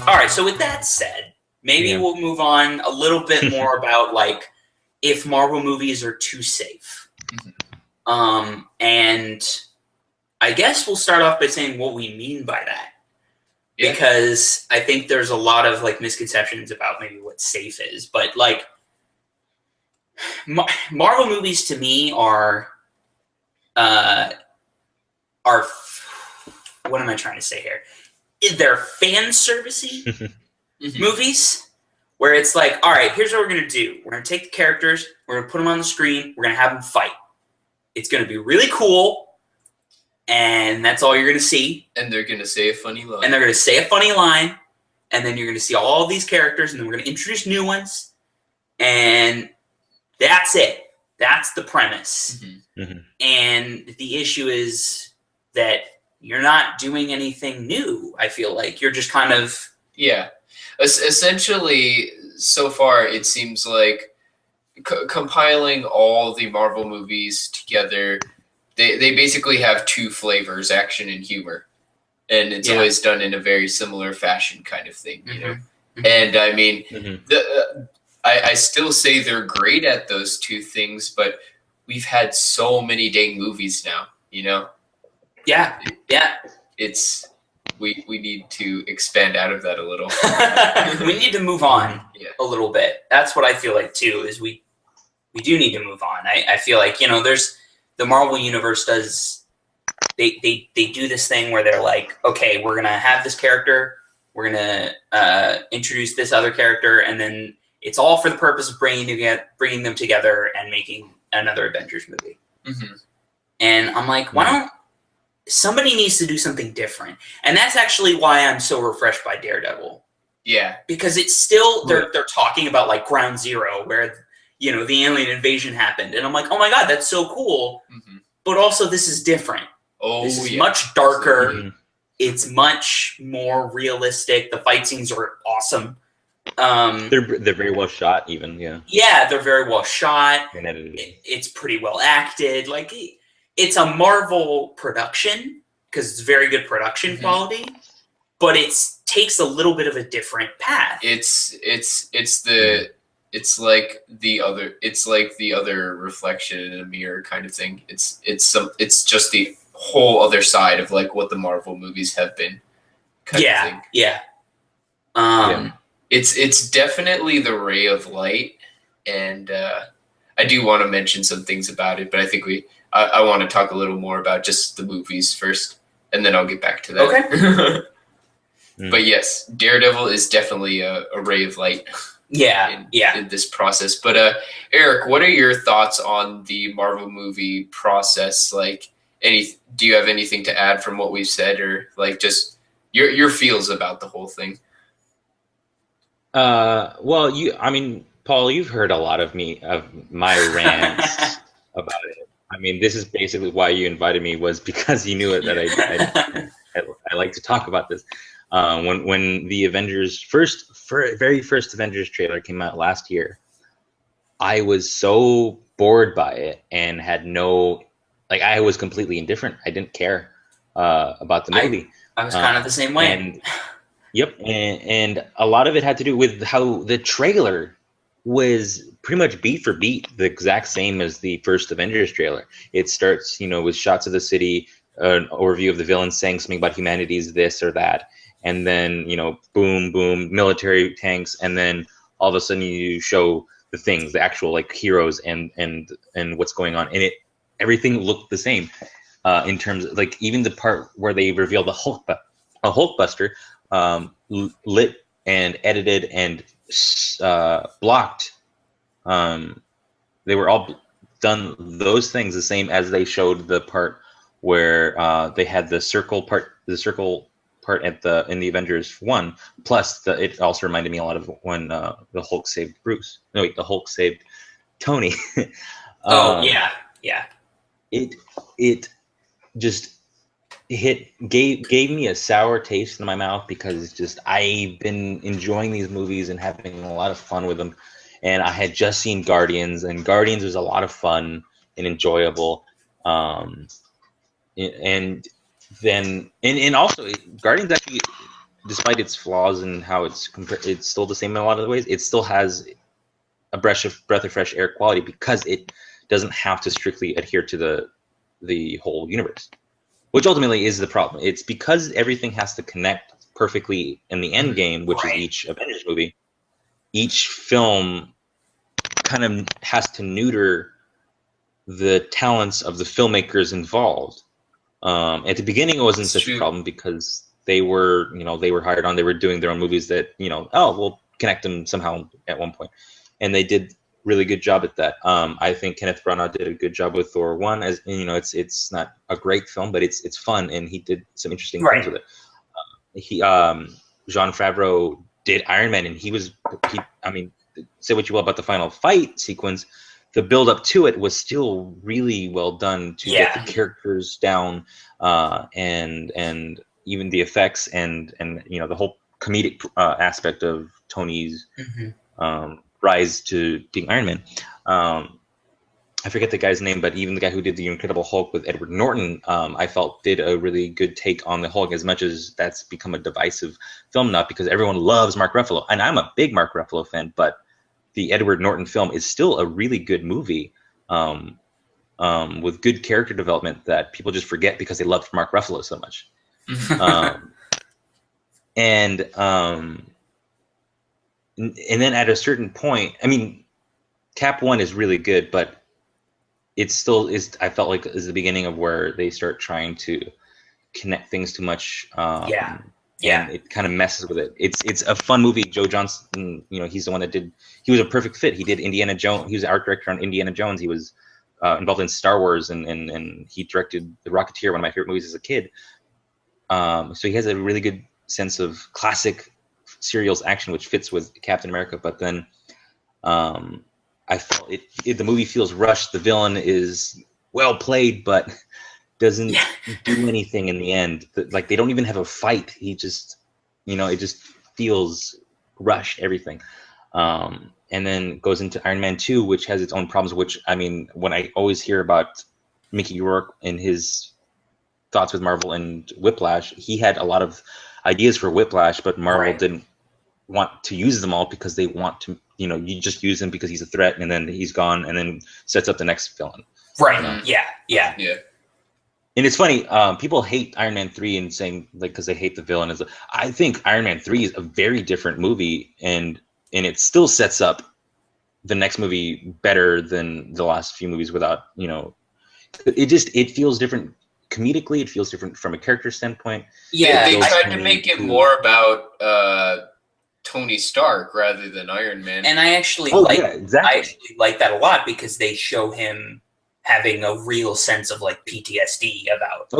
All right, so with that said, maybe we'll move on a little bit more about like if Marvel movies are too safe. And I guess we'll start off by saying what we mean by that. Yeah. Because I think there's a lot of like misconceptions about maybe what safe is, but like Marvel movies to me are what am I trying to say here? They're fan servicey movies where it's like, all right, here's what we're gonna do. We're gonna take the characters, we're gonna put them on the screen, we're gonna have them fight. It's gonna be really cool, and that's all you're gonna see. And they're gonna say a funny line. And then you're gonna see all these characters, and then we're gonna introduce new ones, and that's it. That's the premise. And the issue is that you're not doing anything new. I feel like you're just kind of essentially. So far, it seems like compiling all the Marvel movies together, they basically have two flavors: action and humor, and it's always done in a very similar fashion, kind of thing, you know. And I mean, I still say they're great at those two things, but we've had so many dang movies now, you know. It's we need to expand out of that a little. We need to move on a little bit. That's what I feel like too. Is we do need to move on. I feel like, you know, there's the Marvel universe does they do this thing where they're like, okay, we're gonna have this character, we're gonna introduce this other character, and then it's all for the purpose of bringing them together and making another Avengers movie. And I'm like, why don't somebody needs to do something different? And that's actually why I'm so refreshed by Daredevil. Yeah. Because it's still, they're talking about like Ground Zero, where, you know, the alien invasion happened. And I'm like, oh my God, that's so cool. But also this is different. This is much darker. It's much more realistic. The fight scenes are awesome. They're very well shot, even. Yeah, they're very well shot. And edited. It's pretty well acted. Like, it's a Marvel production because it's very good production quality, but it takes a little bit of a different path. It's like the other reflection in a mirror kind of thing. It's just the whole other side of like what the Marvel movies have been. Kind of thing. It's definitely the ray of light, and I do want to mention some things about it, but I think I want to talk a little more about just the movies first, and then I'll get back to that. Okay. But yes, Daredevil is definitely a ray of light. In this process. But Eric, what are your thoughts on the Marvel movie process? Like, do you have anything to add from what we've said, or like just your feels about the whole thing? Well, Paul, you've heard a lot of my rants about it. I mean, this is basically why you invited me, was because you knew it that I like to talk about this. When the Avengers very first Avengers trailer came out last year, I was so bored by it and had I was completely indifferent. I didn't care about the movie. I was kind of the same way. And and a lot of it had to do with how the trailer was pretty much beat for beat the exact same as the first Avengers trailer. It starts, with shots of the city, an overview of the villains saying something about humanity's this or that, and then boom, boom, military tanks, and then all of a sudden you show the things, the actual like heroes and what's going on, and everything looked the same in terms of like even the part where they reveal the Hulkbuster, lit and edited and blocked. They were all done those things the same as they showed the part where they had the circle part in the Avengers 1. Plus, it also reminded me a lot of when the Hulk saved Bruce. No, wait, the Hulk saved Tony. Yeah. It just gave me a sour taste in my mouth, because it's just, I've been enjoying these movies and having a lot of fun with them, and I had just seen Guardians, and Guardians was a lot of fun and enjoyable. Um, and then and also Guardians actually, despite its flaws and how it's still the same in a lot of the ways, it still has a breath of fresh air quality because it doesn't have to strictly adhere to the whole universe, which ultimately is the problem. It's because everything has to connect perfectly in the end game, which is each Avengers movie. Each film kind of has to neuter the talents of the filmmakers involved. At the beginning, it wasn't such a problem because they were hired on. They were doing their own movies that, we'll connect them somehow at one point, and they did really good job at that. I think Kenneth Branagh did a good job with Thor 1. As it's not a great film, but it's fun, and he did some interesting things with it. Jon Favreau did Iron Man, and say what you will about the final fight sequence, the build up to it was still really well done to get the characters down, and even the effects and the whole comedic aspect of Tony's rise to being Iron Man. I forget the guy's name, but even the guy who did the Incredible Hulk with Edward Norton, I felt did a really good take on the Hulk, as much as that's become a divisive film now because everyone loves Mark Ruffalo. And I'm a big Mark Ruffalo fan, but the Edward Norton film is still a really good movie with good character development that people just forget because they loved Mark Ruffalo so much. And then at a certain point, Cap 1 is really good, but it still is, I felt like, is the beginning of where they start trying to connect things too much. And it kind of messes with it. It's a fun movie. Joe Johnston, he's the one that he was a perfect fit. He did Indiana Jones. He was the art director on Indiana Jones. He was involved in Star Wars, and he directed The Rocketeer, one of my favorite movies as a kid. So he has a really good sense of classic serials action, which fits with Captain America. But then I felt the movie feels rushed. The villain is well played, but doesn't do anything in the end. Like, they don't even have a fight. He just, it just feels rushed, everything. And then goes into Iron Man 2, which has its own problems, which, when I always hear about Mickey Rourke and his thoughts with Marvel and Whiplash, he had a lot of ideas for Whiplash, but Marvel didn't want to use them all because they want to, you just use him because he's a threat, and then he's gone, and then sets up the next villain. Yeah. And it's funny, people hate Iron Man 3 and saying, like, because they hate the villain. I think Iron Man 3 is a very different movie, and it still sets up the next movie better than the last few movies without, it feels different comedically. It feels different from a character standpoint. Yeah, they tried to make it more about Tony Stark rather than Iron Man. And I actually like that a lot because they show him having a real sense of like PTSD about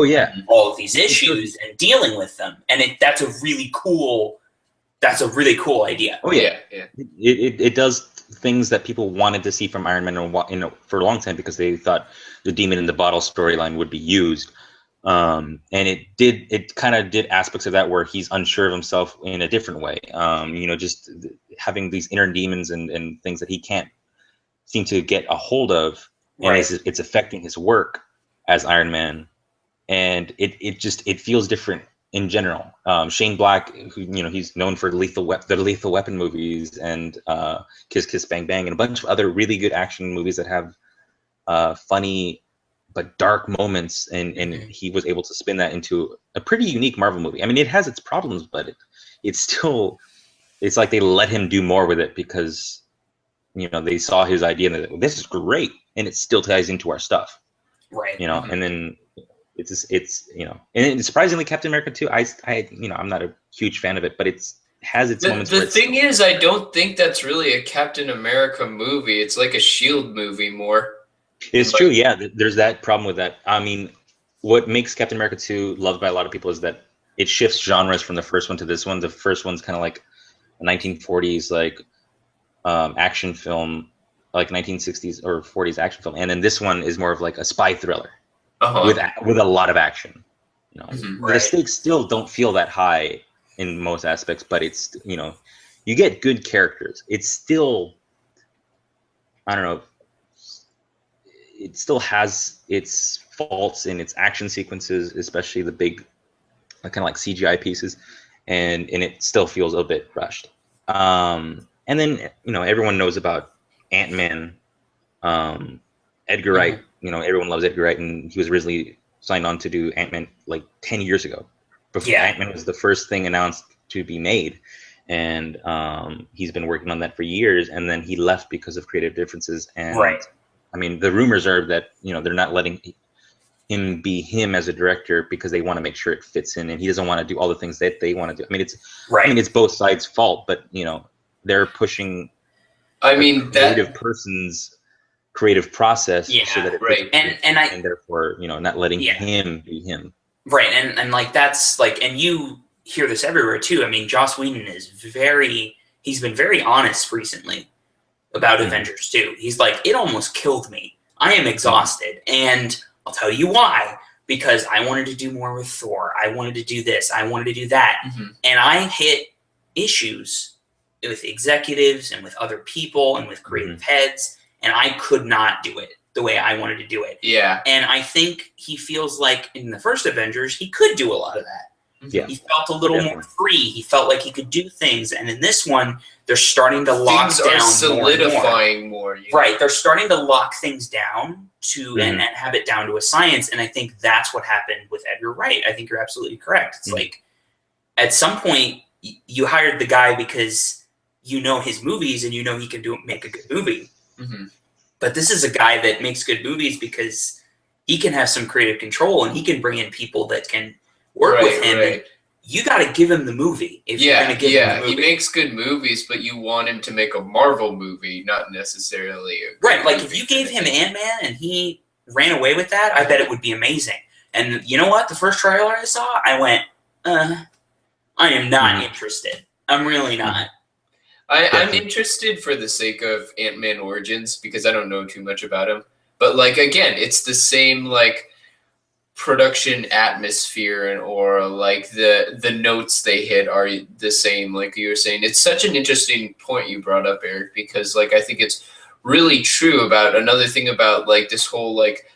all of these issues and dealing with them, and that's a really cool idea. It does things that people wanted to see from Iron Man for a long time because they thought the demon in the bottle storyline would be used, and it kind of did aspects of that where he's unsure of himself in a different way, just having these inner demons and things that he can't seem to get a hold of. And it's affecting his work as Iron Man, and it feels different in general. Shane Black, who he's known for the Lethal Weapon movies and Kiss Kiss Bang Bang and a bunch of other really good action movies that have funny but dark moments, and he was able to spin that into a pretty unique Marvel movie. It has its problems, but it's like they let him do more with it because they saw his idea and they're like, this is great, and it still ties into our stuff, and then and surprisingly Captain America 2, I'm not a huge fan of it, but it has its moments. The thing is, I don't think that's really a Captain America movie. It's like a SHIELD movie more. It's true, yeah. There's that problem with that. What makes Captain America 2 loved by a lot of people is that it shifts genres from the first one to this one. The first one's kind of like a 1940s like action film, like 1960s or 40s action film, and then this one is more of like a spy thriller with a lot of action. The stakes still don't feel that high in most aspects, but it's you get good characters. It's still, I don't know, it still has its faults in its action sequences, especially the big kind of like CGI pieces, and it still feels a bit rushed. And then everyone knows about Ant-Man. Edgar Wright, everyone loves Edgar Wright, and he was originally signed on to do Ant-Man like 10 years ago. Before Ant-Man was the first thing announced to be made, and he's been working on that for years. And then he left because of creative differences. And I mean, the rumors are that they're not letting him be him as a director because they want to make sure it fits in, and he doesn't want to do all the things that they want to do. I mean, it's both sides' fault, but they're pushing. I mean, creative person's creative process so that it fits and therefore not letting him be him. Right, and like that's like, and you hear this everywhere too. I mean, Joss Whedon he's been very honest recently about Avengers 2. He's like, it almost killed me. I am exhausted, and I'll tell you why. Because I wanted to do more with Thor. I wanted to do this. I wanted to do that. And I hit issues with executives and with other people and with creative heads, and I could not do it the way I wanted to do it. Yeah. And I think he feels like in the first Avengers, he could do a lot of that. Yeah. He felt a little more free. He felt like he could do things. And in this one, they're starting to lock things down are solidifying more. Right. They're starting to lock things down and have it down to a science. And I think that's what happened with Edgar Wright. I think you're absolutely correct. It's like at some point you hired the guy because his movies and he can make a good movie. But this is a guy that makes good movies because he can have some creative control and he can bring in people that can work with him. And you got to give him the movie if you're going to give him the movie. He makes good movies, but you want him to make a Marvel movie, not necessarily like if you gave him Ant-Man and he ran away with that, I bet it would be amazing. And you know what? The first trailer I saw, I went, I am not interested. I'm really not. I'm interested for the sake of Ant-Man Origins because I don't know too much about him. But like again, it's the same like production atmosphere and aura. Like the notes they hit are the same. Like you were saying, it's such an interesting point you brought up, Eric, because like I think it's really true about another thing about like this whole like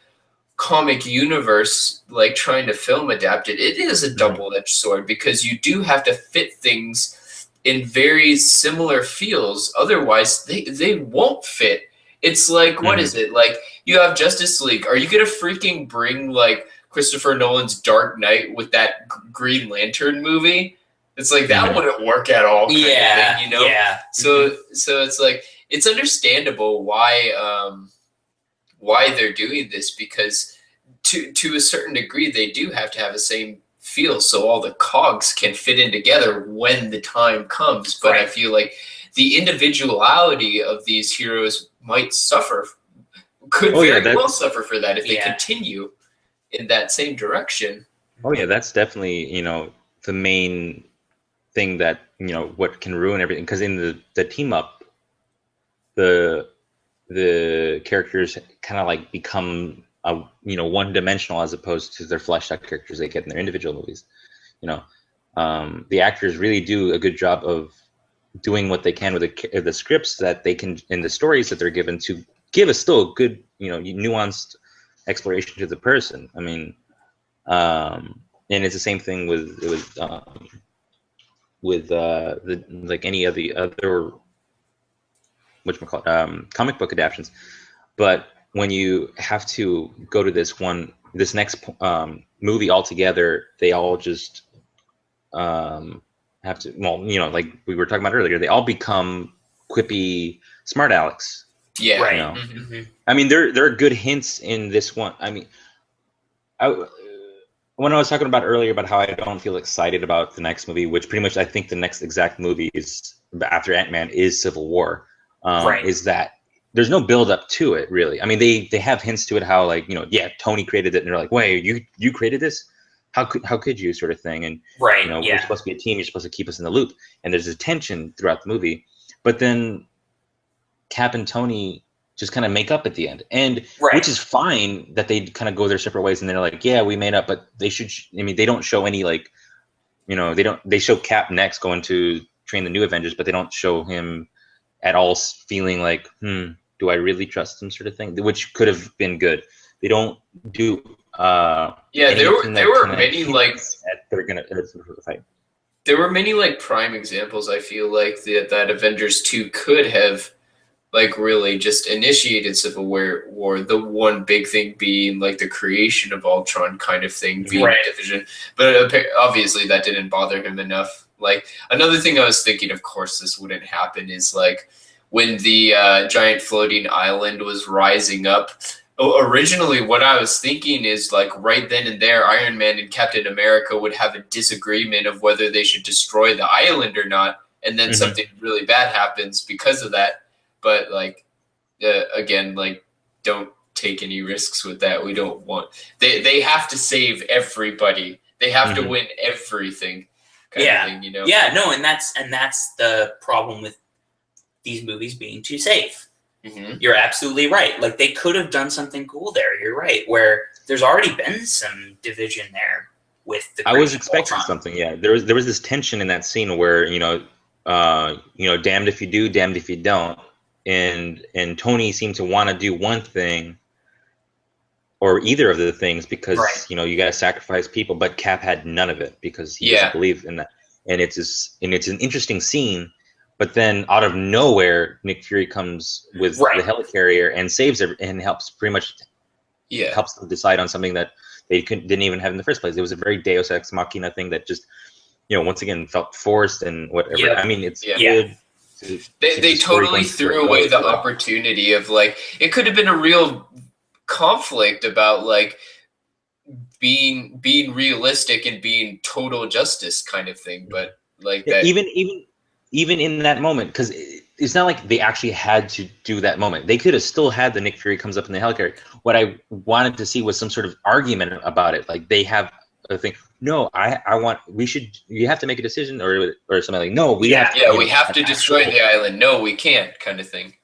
comic universe, like trying to film adapt it. It is a double-edged sword because you do have to fit things in very similar feels, otherwise they won't fit. It's like, what is it? Like, you have Justice League. Are you gonna freaking bring like Christopher Nolan's Dark Knight with that Green Lantern movie? It's like that wouldn't work at all. So it's like it's understandable why they're doing this because to a certain degree they do have to have the same feel so all the cogs can fit in together when the time comes. But I feel like the individuality of these heroes might suffer, well suffer for that if they continue in that same direction. Oh yeah, that's definitely, the main thing that, what can ruin everything. Because in the team up, the characters kind of like become one-dimensional as opposed to their fleshed out characters they get in their individual movies. The actors really do a good job of doing what they can with the scripts that they can in the stories that they're given to give us still a good nuanced exploration to the person. I mean, and it's the same thing with like any of the other comic book adaptations. But when you have to go to this next movie altogether, they all just have to, like we were talking about earlier, they all become quippy smart alecks. Yeah. Right. I mean, there are good hints in this one. I mean, when I was talking about earlier about how I don't feel excited about the next movie, which pretty much I think the next exact movie is after Ant-Man is Civil War, is that there's no build up to it really. I mean, they have hints to it, how like, Tony created it, and they're like, wait, you created this? How could you, sort of thing? And we're supposed to be a team. You're supposed to keep us in the loop. And there's a tension throughout the movie, but then Cap and Tony just kind of make up at the end, and which is fine that they kind of go their separate ways, and they're like, yeah, we made up, but they should. I mean, they don't show any like, they show Cap next going to train the new Avengers, but they don't show him at all feeling like, do I really trust him, sort of thing, which could have been good. They don't do Yeah, there were many like they're gonna fight. There were many like prime examples. I feel like that Avengers 2 could have like really just initiated Civil War. The one big thing being like the creation of Ultron kind of thing being a division, but obviously that didn't bother him enough. Like another thing I was thinking, of course, this wouldn't happen is like when the giant floating island was rising up. Originally, what I was thinking is like right then and there, Iron Man and Captain America would have a disagreement of whether they should destroy the island or not, and then something really bad happens because of that. But like, again, like don't take any risks with that. We don't want they have to save everybody. They have to win everything. Kind of thing, you know? Yeah, no, and that's the problem with these movies being too safe. You're absolutely right. Like they could have done something cool there. You're right. Where there's already been some division there with the. I was expecting something. Yeah, there was this tension in that scene where damned if you do, damned if you don't, and Tony seemed to want to do one thing or either of the things because you got to sacrifice people, but Cap had none of it because he doesn't believe in that. And it's an interesting scene. But then, out of nowhere, Nick Fury comes with the helicarrier and saves it and helps helps them decide on something that they didn't even have in the first place. It was a very Deus Ex Machina thing that just, once again felt forced and whatever. Yeah. I mean, it's good. They totally threw away the opportunity of like it could have been a real conflict about like being realistic and being total justice kind of thing, but like that even in that moment, because it's not like they actually had to do that moment. They could have still had the Nick Fury comes up in the helicarrier. What I wanted to see was some sort of argument about it. Like they have a thing. No, you have to make a decision or something like, no, we have to destroy the island. No, we can't kind of thing.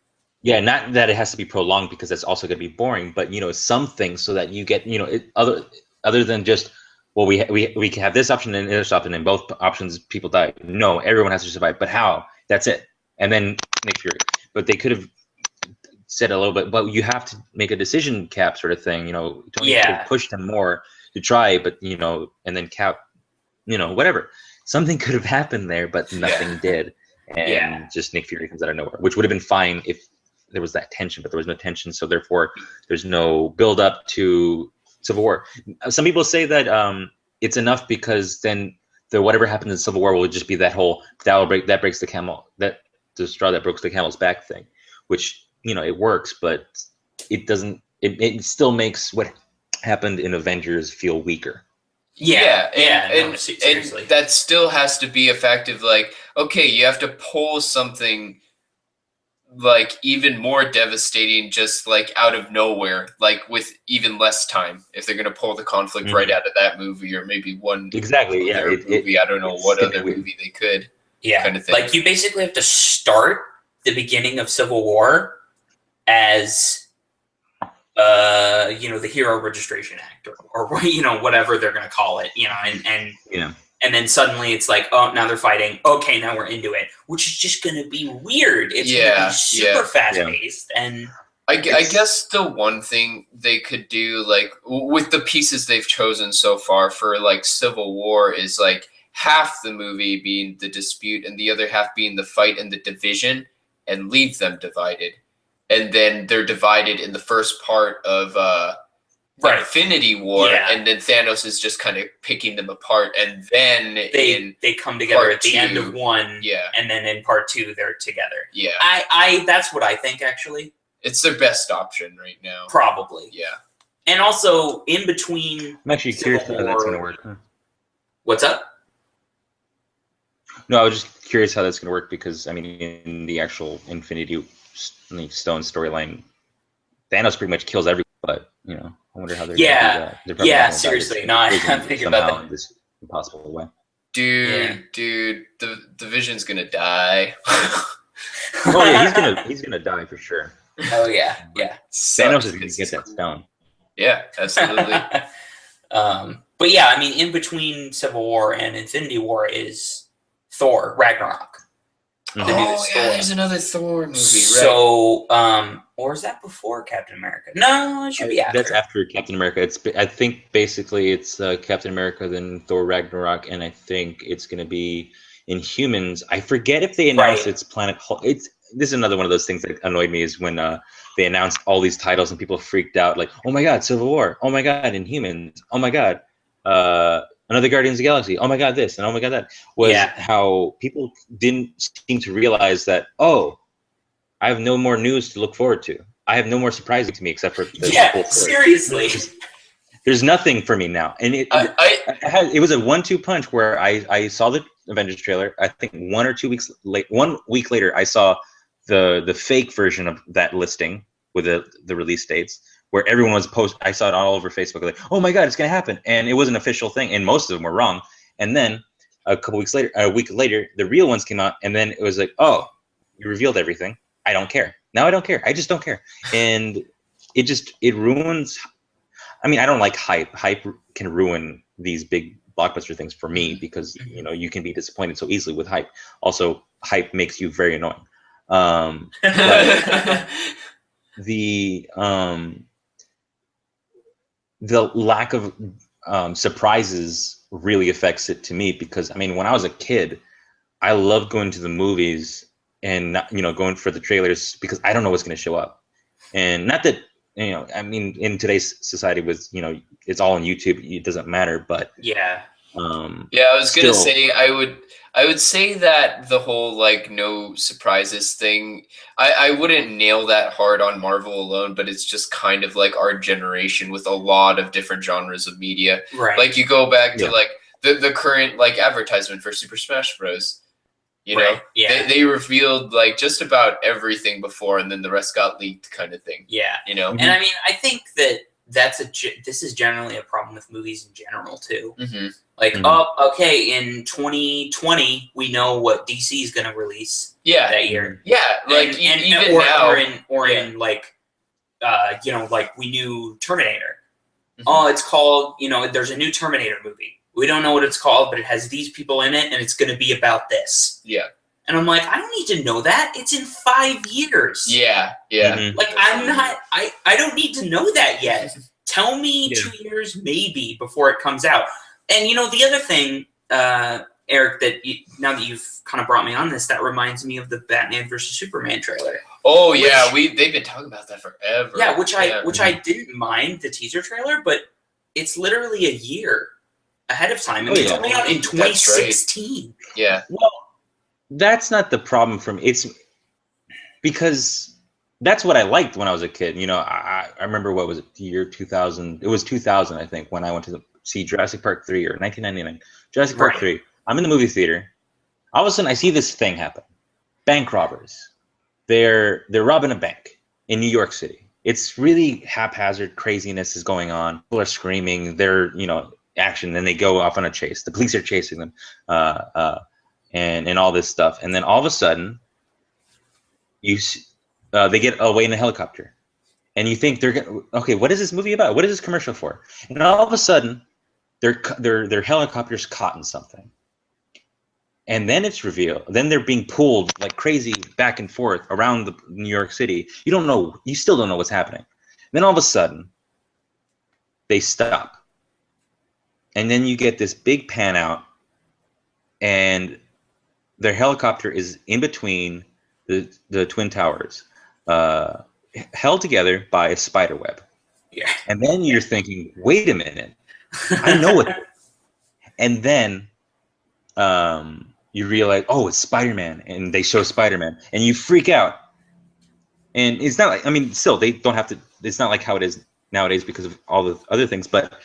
Yeah, not that it has to be prolonged because that's also going to be boring, but something so that you get, other than just, well, we can have this option and this option, and both options people die. No, everyone has to survive. But how? That's it. And then Nick Fury. But they could have said a little bit, but you have to make a decision, Cap, sort of thing. Tony could have pushed him more to try, but and then Cap, whatever. Something could have happened there, but nothing did. And just Nick Fury comes out of nowhere, which would have been fine if there was that tension, but there was no tension, so therefore there's no build up to Civil War. Some people say that it's enough because then whatever happens in Civil War will just be that breaks the straw that broke the camel's back thing, which it works, but it doesn't. It still makes what happened in Avengers feel weaker. And that still has to be a fact of like, okay, you have to pull something like even more devastating just like out of nowhere, like with even less time, if they're going to pull the conflict right out of that movie or maybe one movie. I don't know what other movie they could kind of thing. Like you basically have to start the beginning of Civil War as the Hero Registration Act or whatever they're going to call it, and then suddenly it's like, oh, now they're fighting. Okay, now we're into it, which is just going to be weird. It's going to be super fast-paced. And I guess the one thing they could do, like, with the pieces they've chosen so far for, like, Civil War is, like, half the movie being the dispute and the other half being the fight and the division and leave them divided. And then they're divided in the first part of Infinity War, and then Thanos is just kind of picking them apart, and then they come together at the end of one, and then in part two they're together. Yeah, I that's what I think actually. It's their best option right now, probably. Yeah, and also in between. I'm actually curious how that's going to work. What's up? No, I was just curious how that's going to work because I mean, in the actual Infinity Stone storyline, Thanos pretty much kills everyone, but I wonder how they're gonna do that. Seriously. No, I'm thinking about that. This impossible way. Dude, the Vision's gonna die. Oh yeah, he's gonna die for sure. Oh yeah. Thanos is gonna get that stone. Yeah, absolutely. But yeah, I mean, in between Civil War and Infinity War is Thor Ragnarok. There's another Thor movie. So Or is that before Captain America? No, it should be after. That's after Captain America. I think basically it's Captain America, then Thor Ragnarok, and I think it's going to be Inhumans. I forget if they announced it's Planet Hulk. This is another one of those things that annoyed me is when they announced all these titles and people freaked out like, oh my God, Civil War. Oh my God, Inhumans. Oh my God, another Guardians of the Galaxy. Oh my God, this and oh my God that. Was how people didn't seem to realize that, oh, I have no more news to look forward to. I have no more surprising to me except for the whole story. Seriously. There's nothing for me now. And it was a 1-2 punch where I saw the Avengers trailer. I think 1 week later, I saw the fake version of that listing with the release dates where everyone was I saw it all over Facebook like, oh my God, it's going to happen. And it was an official thing. And most of them were wrong. And then a week later, the real ones came out. And then it was like, oh, you revealed everything. I don't care. Now I don't care. I just don't care. And it ruins. I mean, I don't like hype. Hype can ruin these big blockbuster things for me because, you can be disappointed so easily with hype. Also, hype makes you very annoying. But the lack of surprises really affects it to me because, I mean, when I was a kid, I loved going to the movies and not, going for the trailers because I don't know what's going to show up. And not that, I mean, in today's society with, it's all on YouTube, it doesn't matter, but yeah. I was going to say, I would say that the whole like no surprises thing, I wouldn't nail that hard on Marvel alone, but it's just kind of like our generation with a lot of different genres of media. Right. Like you go back to like the current like advertisement for Super Smash Bros. You know, they revealed like just about everything before, and then the rest got leaked, kind of thing. Yeah, you know. And I mean, I think this is generally a problem with movies in general too. Mm-hmm. Like, oh, okay, in 2020, we know what DC is going to release. That year. Yeah, like even now, in like, like we knew Terminator. Mm-hmm. Oh, it's called. There's a new Terminator movie. We don't know what it's called, but it has these people in it, and it's going to be about this. Yeah. And I'm like, I don't need to know that. It's in 5 years. Yeah. Mm-hmm. Like, I don't need to know that yet. Tell me 2 years maybe before it comes out. And, the other thing, Eric, now that you've kind of brought me on this, that reminds me of the Batman versus Superman trailer. Oh, yeah. They've been talking about that forever. Yeah, which I didn't mind the teaser trailer, but it's literally a year ahead of time, and it's coming out in 2016. Right. Yeah. Well, that's not the problem for me. It's because that's what I liked when I was a kid. I remember, what was it, the year 2000? It was 2000, I think, when I went to see Jurassic Park 3 or 1999. Jurassic Park 3. I'm in the movie theater. All of a sudden, I see this thing happen. Bank robbers. They're robbing a bank in New York City. It's really haphazard. Craziness is going on. People are screaming. They're, action, then they go off on a chase. The police are chasing them, and all this stuff. And then all of a sudden, they get away in a helicopter, and you think okay, what is this movie about? What is this commercial for? And all of a sudden, their helicopter's caught in something, and then it's revealed. Then they're being pulled like crazy back and forth around the New York City. You still don't know what's happening. Then all of a sudden, they stop. And then you get this big pan out, and their helicopter is in between the Twin Towers, held together by a spider web. Yeah. And then you're thinking, wait a minute, I know what. And then you realize, oh, it's Spider-Man, and they show Spider-Man, and you freak out. And it's not like, I mean, still, they don't have to. It's not like how it is nowadays because of all the other things, but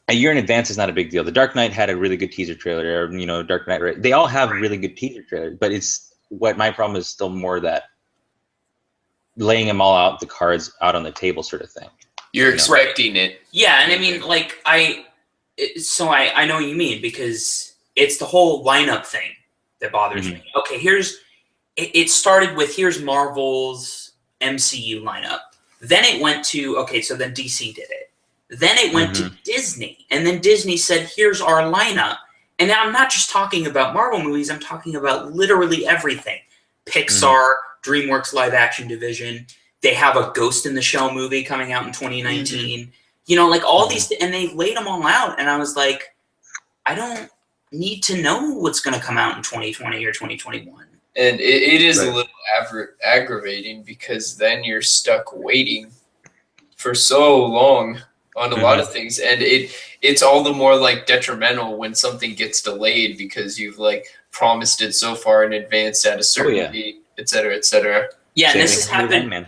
a year in advance is not a big deal. The Dark Knight had a really good teaser trailer, or, Dark Knight. They all have really good teaser trailers, but my problem is still more that laying them all out, the cards out on the table sort of thing. You're expecting it. Yeah, and I mean, like, I know what you mean, because it's the whole lineup thing that bothers me. Okay, it started with, here's Marvel's MCU lineup. Then it went to, okay, so then DC did it. Then it went to Disney, and then Disney said, here's our lineup. And now I'm not just talking about Marvel movies, I'm talking about literally everything. Pixar, DreamWorks live action division. They have a Ghost in the Shell movie coming out in 2019. You know, like all these, and they laid them all out. And I was like, I don't need to know what's going to come out in 2020 or 2021. And it is a little aggravating because then you're stuck waiting for so long on a lot of things, and it's all the more like detrimental when something gets delayed because you've like promised it so far in advance at a certain date, et cetera, et cetera. Yeah, and this has happened.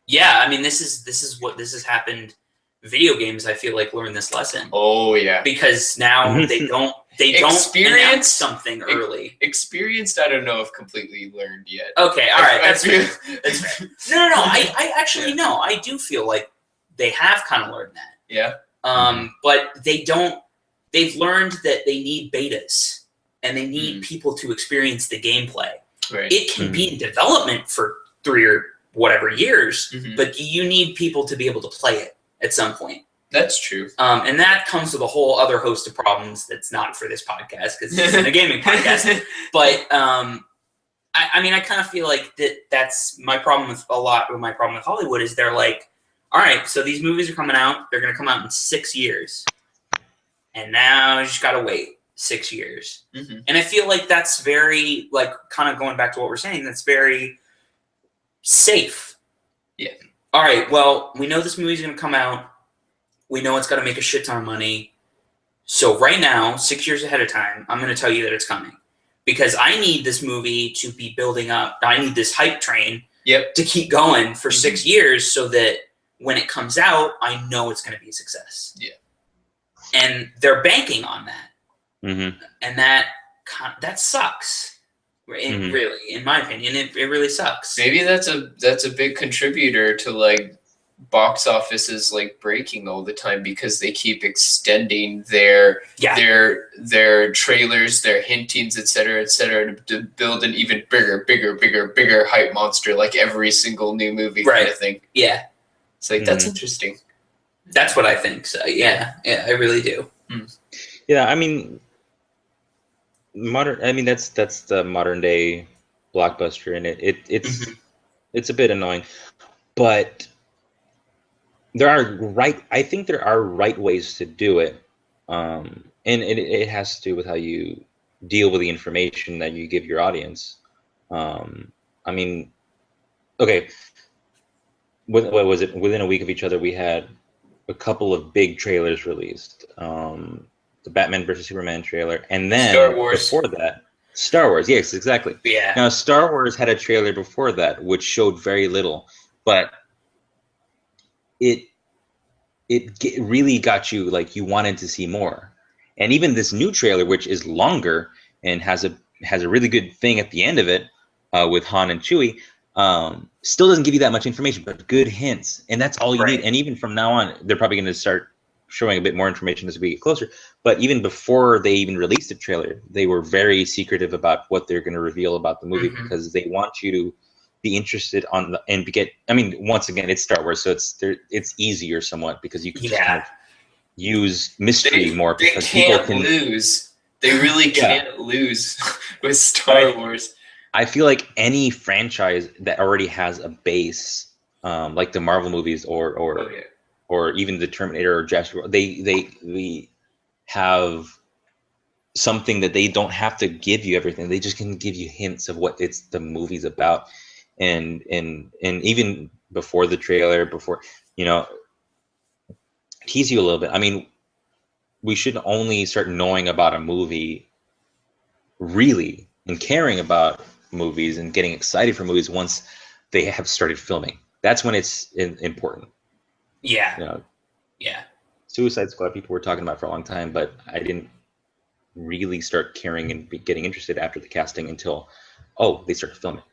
Yeah, I mean, this is what has happened. Video games, I feel like, learn this lesson. Oh yeah, because now they don't announce something early. Experienced, I don't know if completely learned yet. Okay, all right, that's fair. That's fair. No. I actually no. I do feel like they have kind of learned that. Yeah. But they don't. They've learned that they need betas and they need people to experience the gameplay. Right. It can be in development for 3 or whatever years, but you need people to be able to play it at some point. That's true. And that comes with a whole other host of problems that's not for this podcast because this isn't a gaming podcast. But I mean, I kind of feel like that's my problem with my problem with Hollywood is they're like, all right, so these movies are coming out. They're going to come out in 6 years. And now you just got to wait 6 years. And I feel like that's very, like, kind of going back to what we're saying, that's very safe. Yeah. All right, well, we know this movie's going to come out. We know it's got to make a shit ton of money. So right now, 6 years ahead of time, I'm going to tell you that it's coming. Because I need this movie to be building up. I need this hype train to keep going for 6 years so that when it comes out, I know it's going to be a success. Yeah. And they're banking on that. And that sucks. Really, in my opinion, it really sucks. Maybe that's a big contributor to like box offices like breaking all the time because they keep extending their trailers, their hintings, et cetera, to build an even bigger hype monster like every single new movie kind of thing. Yeah. It's like, that's interesting. That's what I think. So yeah, I really do. Yeah, I mean, that's the modern day blockbuster, and it's a bit annoying, but I think there are right ways to do it, and it has to do with how you deal with the information that you give your audience. I mean, okay. What was it? Within a week of each other, we had a couple of big trailers released. The Batman vs. Superman trailer, and then Star Wars. Before that, Star Wars. Yes, exactly. Yeah. Now, Star Wars had a trailer before that, which showed very little, but it really got you, like, you wanted to see more. And even this new trailer, which is longer and has a really good thing at the end of it with Han and Chewie, still doesn't give you that much information, but good hints, and that's all you need. And even from now on, they're probably going to start showing a bit more information as we get closer. But even before they even released the trailer, they were very secretive about what they're going to reveal about the movie because they want you to be interested and get. I mean, once again, it's Star Wars, so it's easier somewhat because you can just kind of use mystery more because people can't lose. They really can't lose with Star Wars. I feel like any franchise that already has a base, like the Marvel movies or even the Terminator or Jurassic World, they have something that they don't have to give you everything. They just can give you hints of what the movie's about, and even before the trailer, tease you a little bit. I mean, we should only start knowing about a movie really and caring about movies and getting excited for movies once they have started filming. That's when it's important. Yeah. Suicide Squad people were talking about for a long time, but I didn't really start caring and getting interested after the casting until they started filming.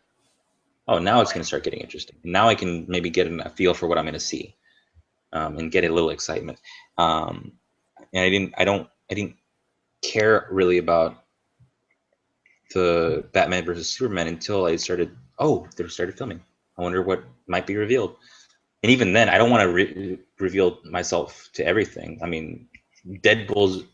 Now it's going to start getting interesting. Now I can maybe get a feel for what I'm going to see, and get a little excitement. And I didn't care really about the Batman versus Superman until I started. They started filming. I wonder what might be revealed. And even then, I don't want to reveal myself to everything. I mean, Deadpool's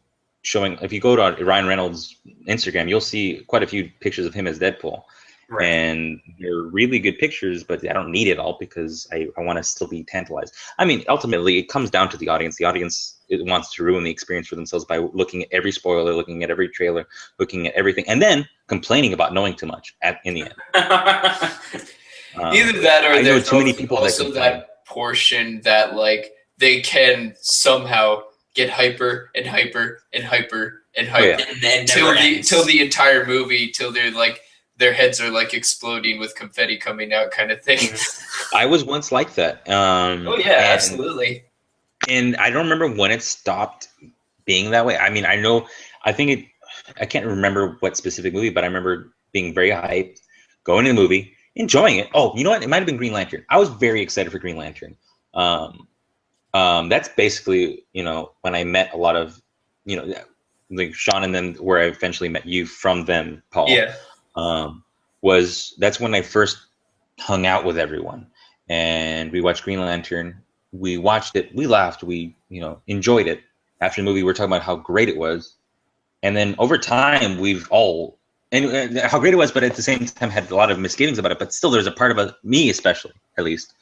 showing. If you go to Ryan Reynolds' Instagram, you'll see quite a few pictures of him as Deadpool, Right. And they're really good pictures, but I don't need it all because I want to still be tantalized. I mean, ultimately, it comes down to the audience. The audience wants to ruin the experience for themselves by looking at every spoiler, looking at every trailer, looking at everything, and then complaining about knowing too much in the end. Either that, or I know there's too many people that also complain. that portion that like they can somehow get hyper and hyper and hyper and hyper And then till the entire movie, till they're like their heads are like exploding with confetti coming out, kind of thing. I was once like that. Oh yeah, absolutely. And I don't remember when it stopped being that way. I mean, I can't remember what specific movie, but I remember being very hyped, going to the movie, enjoying it. Oh, you know what? It might have been Green Lantern. I was very excited for Green Lantern. That's basically, when I met a lot of, like Sean, and then where I eventually met you from them, Paul. Yeah. That's when I first hung out with everyone, and we watched Green Lantern. We watched it, we laughed, we enjoyed it. After the movie, we're talking about how great it was, and then over time, we've all and how great it was, but at the same time had a lot of misgivings about it. But still, there's a part of me, especially at least,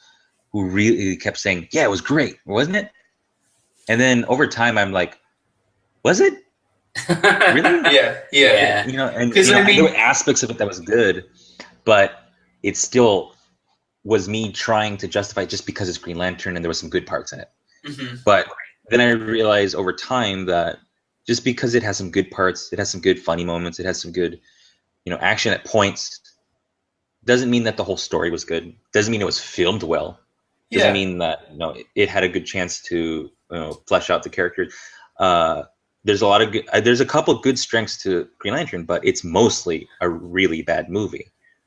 who really kept saying, "Yeah, it was great, wasn't it?" And then over time, I'm like, "Was it? Really?" Yeah. And there were aspects of it that was good, but it still was me trying to justify it just because it's Green Lantern and there was some good parts in it. Mm-hmm. But then I realized over time that just because it has some good parts, it has some good funny moments, it has some good, action at points, doesn't mean that the whole story was good. Doesn't mean it was filmed well. Doesn't mean that it had a good chance to flesh out the characters. There's a couple good strengths to Green Lantern, but it's mostly a really bad movie.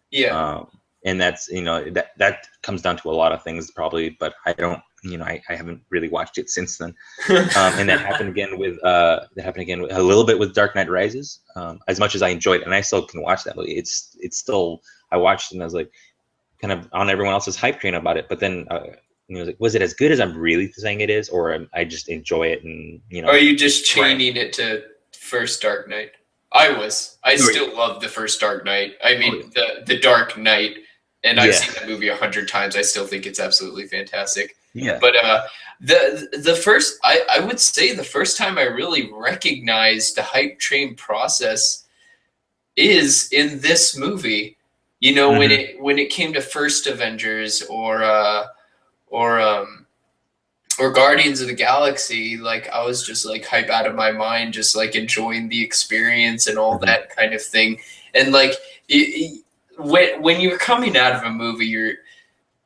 Yeah. And that's that comes down to a lot of things probably, but I don't I haven't really watched it since then. And that happened again with a little bit with Dark Knight Rises. As much as I enjoyed it, and I still can watch that movie, it's still, I watched it and I was like kind of on everyone else's hype train about it, but then was it as good as I'm really saying it is, or I just enjoy it? And are you just chaining it to first Dark Knight? I still love the first Dark Knight. I mean, the Dark Knight, and I've seen that movie 100 times. I still think it's absolutely fantastic. Yeah. But the first, I would say the first time I really recognized the hype train process is in this movie. When it came to first Avengers or Guardians of the Galaxy, like I was just like hype out of my mind, just like enjoying the experience and all that kind of thing. And like when you're coming out of a movie,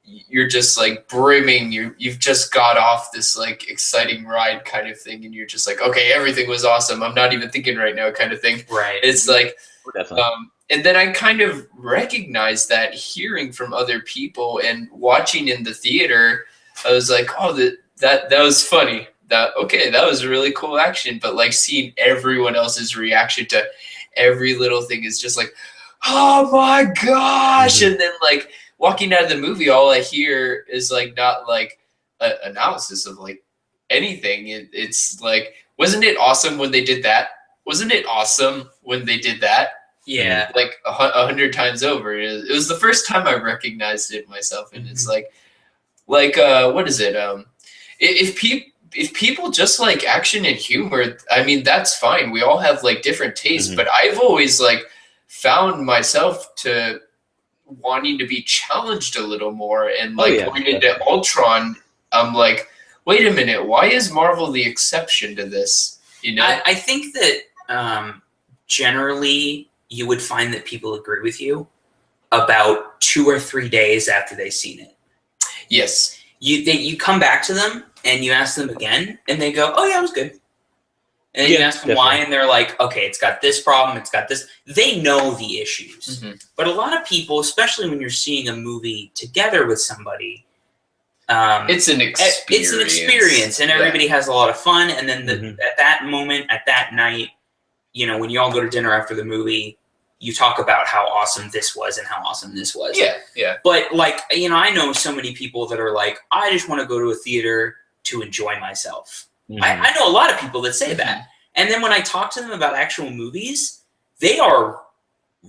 you're just like brimming. You've just got off this like exciting ride kind of thing, and you're just like, okay, everything was awesome. I'm not even thinking right now, kind of thing. Right. It's like, definitely. and then I kind of recognized that hearing from other people and watching in the theater. I was like, oh, that was funny. That was a really cool action. But like seeing everyone else's reaction to every little thing is just like, oh my gosh. And then like walking out of the movie, all I hear is like not like an analysis of like anything. It's like, wasn't it awesome when they did that? Wasn't it awesome when they did that? Yeah. Like 100 times over. It was the first time I recognized it myself. And it's like what is it? If people just like action and humor, I mean, that's fine. We all have like different tastes, but I've always like found myself to wanting to be challenged a little more. And like going into Ultron, I'm like, wait a minute, why is Marvel the exception to this? I think that generally you would find that people agree with you about 2 or 3 days after they've seen it. Yes. You come back to them and you ask them again, and they go, "Oh yeah, it was good." And then you ask them why, and they're like, "Okay, it's got this problem, it's got this." They know the issues, but a lot of people, especially when you're seeing a movie together with somebody, it's an experience. It's an experience, and everybody has a lot of fun. And then at that moment, at that night, when you all go to dinner after the movie, you talk about how awesome this was and how awesome this was. Yeah. But like, I know so many people that are like, I just want to go to a theater to enjoy myself. I know a lot of people that say that. And then when I talk to them about actual movies, they are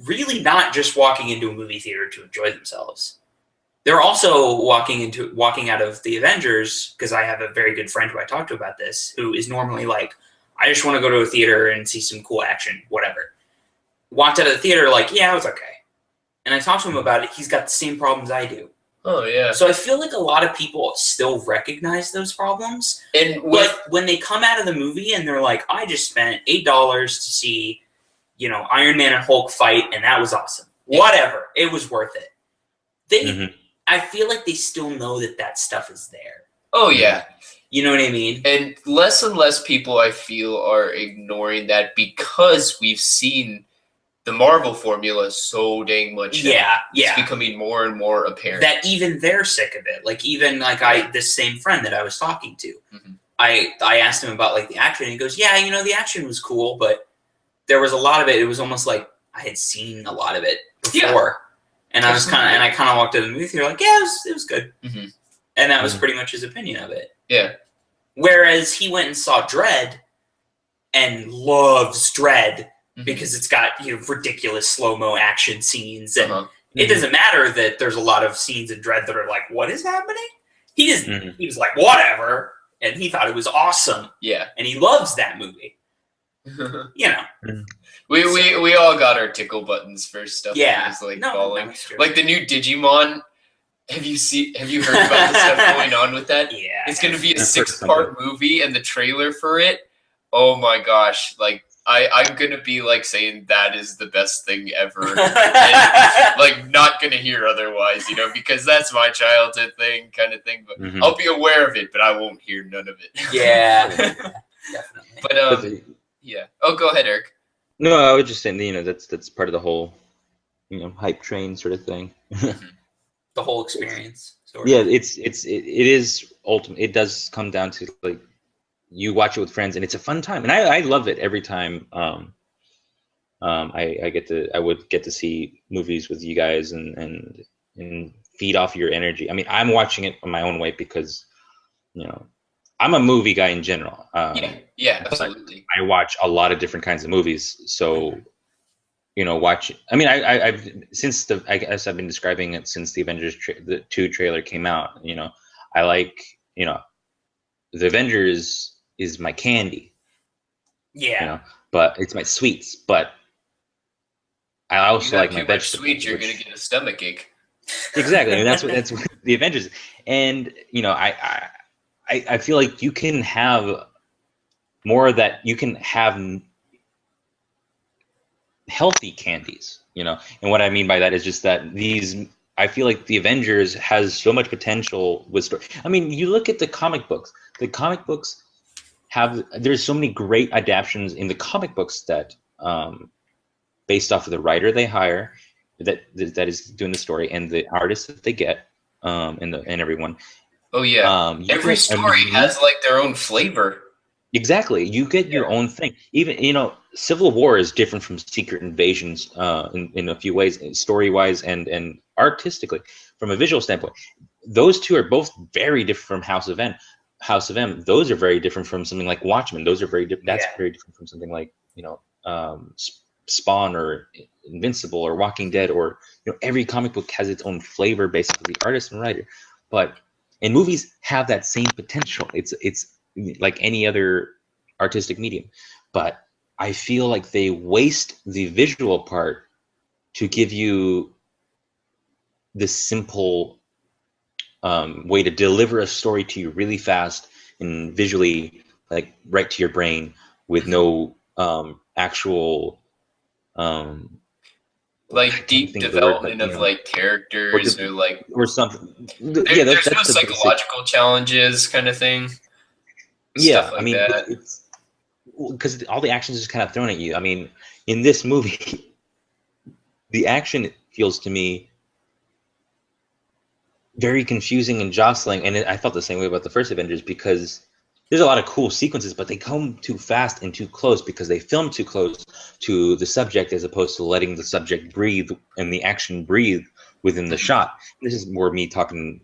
really not just walking into a movie theater to enjoy themselves. They're also walking out of the Avengers, because I have a very good friend who I talked to about this, who is normally like, I just want to go to a theater and see some cool action, whatever. Walked out of the theater like, yeah, it was okay. And I talked to him about it. He's got the same problems I do. Oh, yeah. So I feel like a lot of people still recognize those problems. But when they come out of the movie and they're like, I just spent $8 to see, Iron Man and Hulk fight, and that was awesome. Yeah. Whatever. It was worth it. I feel like they still know that stuff is there. Oh, yeah. You know what I mean? And less people, I feel, are ignoring that because we've seen the Marvel formula so dang much. Yeah. It's becoming more and more apparent. That even they're sick of it. Like, even, this same friend that I was talking to, I asked him about, like, the action, and he goes, yeah, the action was cool, but there was a lot of it. It was almost like I had seen a lot of it before. Yeah. And I kind of walked into the movie theater like, yeah, it was good. And that was pretty much his opinion of it. Yeah. Whereas he went and saw Dredd and loves Dredd because it's got, ridiculous slow-mo action scenes. And it doesn't matter that there's a lot of scenes in Dredd that are like, what is happening? He was like, whatever. And he thought it was awesome. Yeah. And he loves that movie. We all got our tickle buttons for stuff that was like falling. Like the new Digimon. Have you heard about the stuff going on with that? Yeah. It's gonna be a 6-part movie, and the trailer for it, oh my gosh, like I'm gonna be like saying that is the best thing ever. And, like, not gonna hear otherwise, because that's my childhood thing kind of thing. But I'll be aware of it, but I won't hear none of it. Yeah. Definitely. But yeah. Oh, go ahead, Eric. No, I was just saying, that's part of the whole, hype train sort of thing. The whole experience. Yeah, it is ultimate. It does come down to, like, you watch it with friends, and it's a fun time, and I love it every time. I would get to see movies with you guys and feed off your energy. I mean, I'm watching it in my own way because, I'm a movie guy in general. Yeah, absolutely. I watch a lot of different kinds of movies, so watch. I mean, I've since I guess I've been describing it since the Avengers 2 trailer came out. I like the Avengers is my candy. Yeah. But it's my sweets. But I also like my vegetables. Sweets, you're gonna get a stomach ache. Exactly. I mean, that's what the Avengers. And I feel like you can have more of that. You can have healthy candies, and what I mean by that is just that I feel like the Avengers has so much potential with story. I mean, you look at the comic books. The comic books there's so many great adaptations in the comic books that based off of the writer they hire that is doing the story and the artists that they get and everyone. Oh yeah. Every story has like their own flavor. Exactly. You get your own thing. Even, Civil War is different from Secret Invasions in a few ways, story-wise and artistically. From a visual standpoint, those two are both very different from House of M. Those are very different from something like Watchmen. Those are very different. That's very different from something like, Spawn or Invincible or Walking Dead, or every comic book has its own flavor, basically, artist and writer. And movies have that same potential. It's like any other artistic medium, but I feel like they waste the visual part to give you the simple way to deliver a story to you really fast and visually, like, right to your brain with no actual like deep development of like characters or something. There's no psychological challenges kind of thing. Yeah, I mean, it's because all the action is just kind of thrown at you. I mean, in this movie, the action feels to me very confusing and jostling, and I felt the same way about the first Avengers because there's a lot of cool sequences, but they come too fast and too close because they film too close to the subject as opposed to letting the subject breathe and the action breathe within the shot. This is more me talking,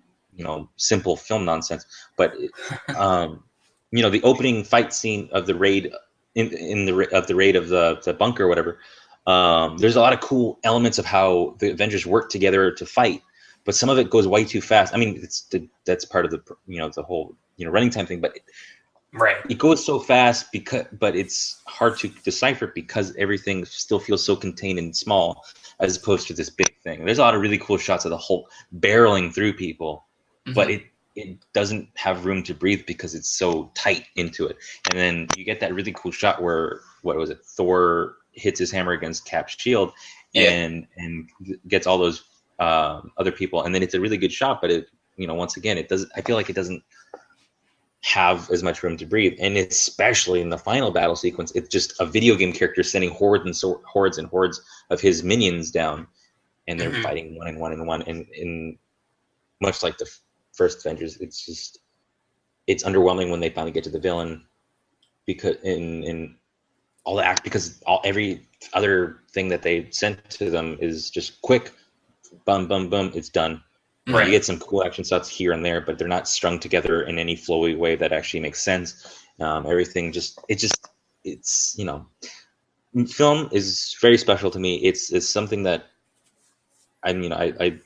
simple film nonsense, but the opening fight scene of the raid of the bunker or whatever, There's a lot of cool elements of how the Avengers work together to fight, but some of it goes way too fast. I mean, that's part of the the whole running time thing, but Right. it goes so fast but it's hard to decipher because everything still feels so contained and small as opposed to this big thing. There's a lot of really cool shots of the Hulk barreling through people, but it doesn't have room to breathe because it's so tight into it. And then you get that really cool shot where Thor hits his hammer against Cap's shield and gets all those other people, and then it's a really good shot, but it once again I feel like it doesn't have as much room to breathe, and especially in the final battle sequence, it's just a video game character sending hordes and hordes of his minions down, and they're fighting one and one and one, and much like the first Avengers, it's underwhelming when they finally get to the villain, because every other thing that they sent to them is just quick, bum bum bum, it's done. Right. You get some cool action shots here and there, but they're not strung together in any flowy way that actually makes sense. Everything it's film is very special to me. It's something that I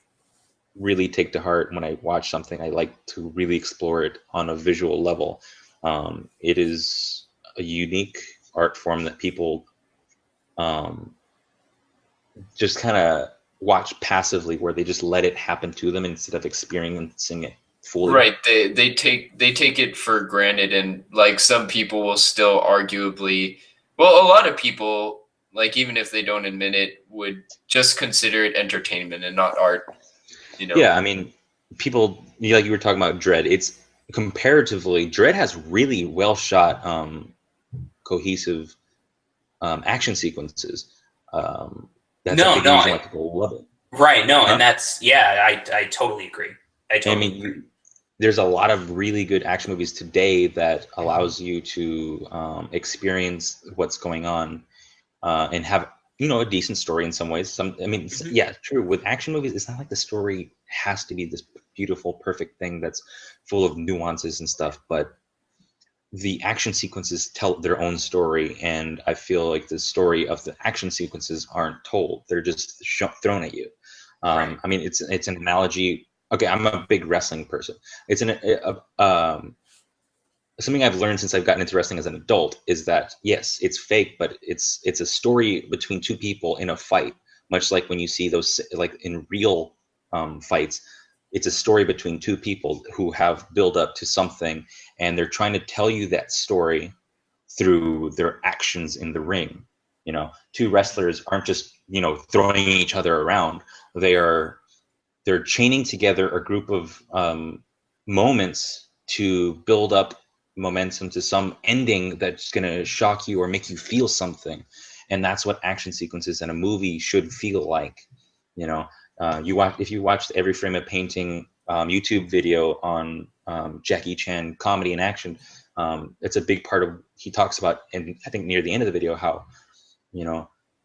really take to heart when I watch something. I like to really explore it on a visual level. It is a unique art form that people just kind of watch passively, where they just let it happen to them instead of experiencing it fully. Right. They take it for granted, and like some people will still arguably, well, a lot of people, like even if they don't admit it, would just consider it entertainment and not art. Yeah, I mean, people like you were talking about Dredd. It's comparatively, Dredd has really well shot, cohesive action sequences. That's a big reason why people love it. Right. No, and that's I totally agree. I mean, there's a lot of really good action movies today that allows you to experience what's going on and have a decent story in some ways. True. With action movies, it's not like the story has to be this beautiful, perfect thing that's full of nuances and stuff, but the action sequences tell their own story, and I feel like the story of the action sequences aren't told; they're just thrown at you. Right. I mean, it's an analogy. Okay, I'm a big wrestling person. It's something I've learned since I've gotten into wrestling as an adult is that yes, it's fake, but it's a story between two people in a fight. Much like when you see those, like in real fights, it's a story between two people who have built up to something, and they're trying to tell you that story through their actions in the ring. Two wrestlers aren't just throwing each other around. They're chaining together a group of moments to build up momentum to some ending that's going to shock you or make you feel something. And that's what action sequences in a movie should feel like. If you watched Every Frame of Painting YouTube video on Jackie Chan comedy and action, it's a big part of, he talks about, and I think near the end of the video, how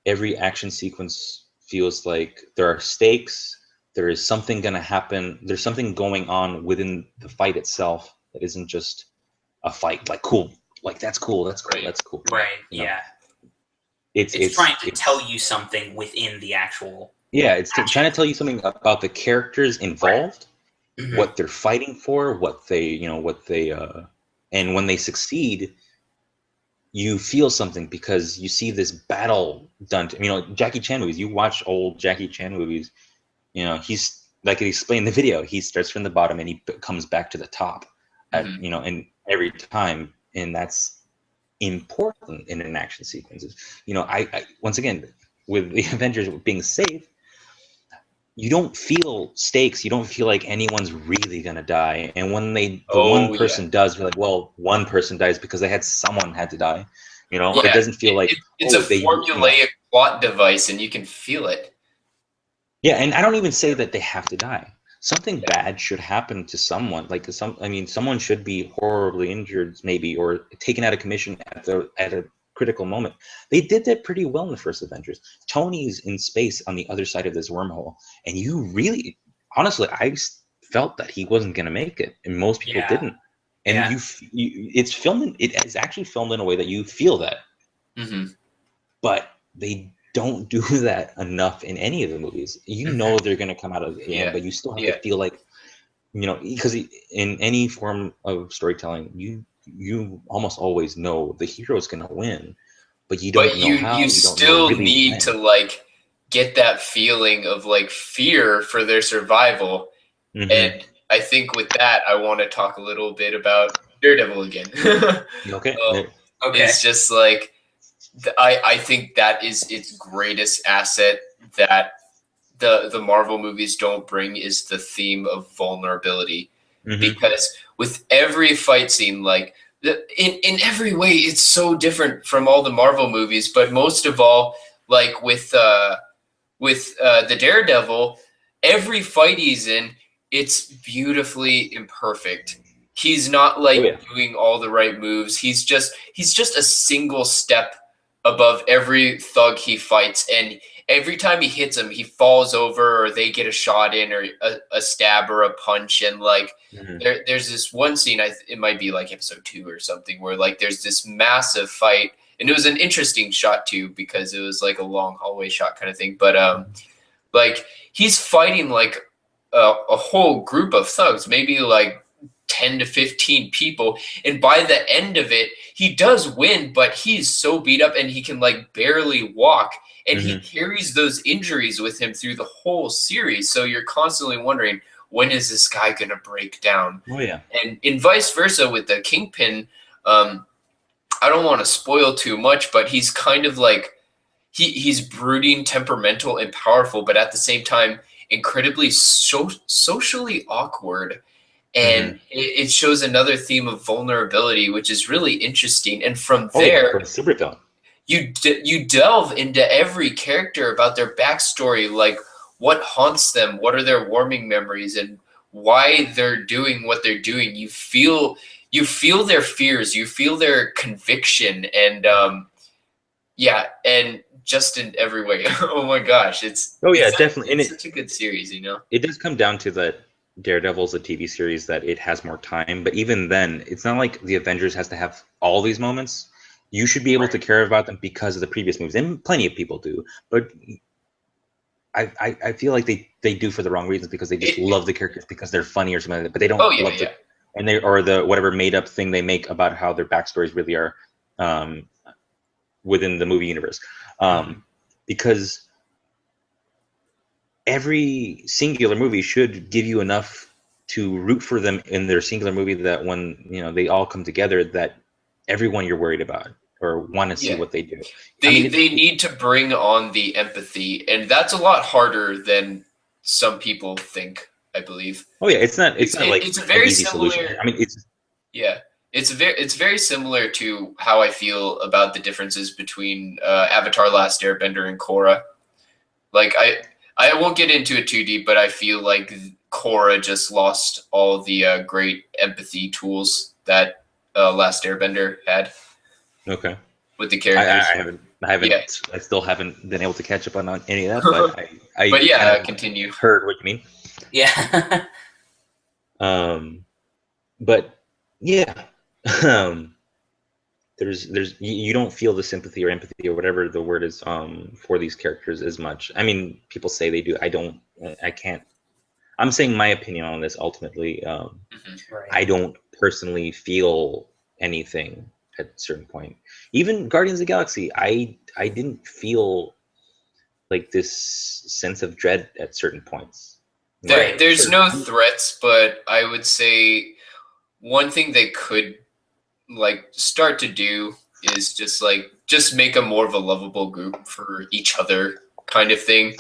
every action sequence feels like there are stakes. There is something going to happen. There's something going on within the fight itself that isn't just a fight. Like, cool. Like, that's cool. That's cool. That's cool. Right. Yeah. It's trying to tell you something within the actual. Yeah. It's trying to tell you something about the characters involved, right. What they're fighting for, and when they succeed, you feel something because you see this battle done. Jackie Chan movies, you watch old Jackie Chan movies, he's like, he explained in the video, he starts from the bottom and he comes back to the top and every time. And that's important in an action sequences. I once again, with the Avengers being safe, you don't feel stakes. You don't feel like anyone's really going to die. And when one person does, you're like, well, one person dies because someone had to die. It doesn't feel like it's a formulaic plot device, and you can feel it. Yeah, and I don't even say that they have to die. Something bad should happen to someone. Someone should be horribly injured, maybe, or taken out of commission at a critical moment. They did that pretty well in the first Avengers. Tony's in space on the other side of this wormhole, and you really, honestly, I felt that he wasn't going to make it, and most people didn't. And it's actually filmed in a way that you feel that. Mm-hmm. But they don't do that enough in any of the movies. You know they're going to come out at the end, but you still have to feel like, because in any form of storytelling, you almost always know the hero is going to win, but you don't know how. You still really need when. to like get that feeling of like fear for their survival. And I think with that, I want to talk a little bit about Daredevil again. Okay. It's just like I think that is its greatest asset that the Marvel movies don't bring is the theme of vulnerability. Because with every fight scene, like in every way, it's so different from all the Marvel movies. But most of all, like with the Daredevil, every fight he's in, it's beautifully imperfect. He's not like doing all the right moves. He's just a single step above every thug he fights, and every time he hits him, he falls over, or they get a shot in, or a stab or a punch. And like there's this one scene, it might be like episode 2 or something, where like there's this massive fight, and it was an interesting shot too because it was like a long hallway shot kind of thing. But like he's fighting like a whole group of thugs, maybe like 10 to 15 people, and by the end of it he does win, but he's so beat up and he can like barely walk, and he carries those injuries with him through the whole series. So you're constantly wondering, when is this guy gonna break down? And vice versa with the Kingpin. I don't want to spoil too much, but he's kind of like he's brooding, temperamental, and powerful, but at the same time incredibly socially awkward. And it shows another theme of vulnerability, which is really interesting. And from there, you delve into every character about their backstory, like what haunts them, what are their warming memories, and why they're doing what they're doing. You feel their fears, you feel their conviction, and and just in every way. Oh my gosh, it's definitely, and it's such a good series. It does come down to that Daredevil's a TV series that it has more time, but even then, it's not like the Avengers has to have all these moments. You should be able to care about them because of the previous movies, and plenty of people do. But I feel like they do for the wrong reasons, because they just love the characters because they're funny or something like that. But they don't love the and they or the whatever made up thing they make about how their backstories really are within the movie universe, because every singular movie should give you enough to root for them in their singular movie, that when they all come together, that everyone you're worried about or want to see what they do. They need to bring on the empathy, and that's a lot harder than some people think, I believe. It's not like it's a very easy similar solution. it's very similar to how I feel about the differences between Avatar: Last Airbender and Korra. Like I won't get into it too deep, but I feel like Korra just lost all the great empathy tools that Last Airbender had. Okay. With the characters. I haven't. I still haven't been able to catch up on any of that, but I continue. Heard what you mean. Yeah. But yeah. There's you don't feel the sympathy or empathy or whatever the word is for these characters as much. I mean, people say they do. I can't. I'm saying my opinion on this ultimately. I don't personally feel anything at a certain point. Even Guardians of the Galaxy, I didn't feel like this sense of dread at certain points. There's no threats, but I would say one thing they could like start to do is just make a more of a lovable group for each other, kind of thing.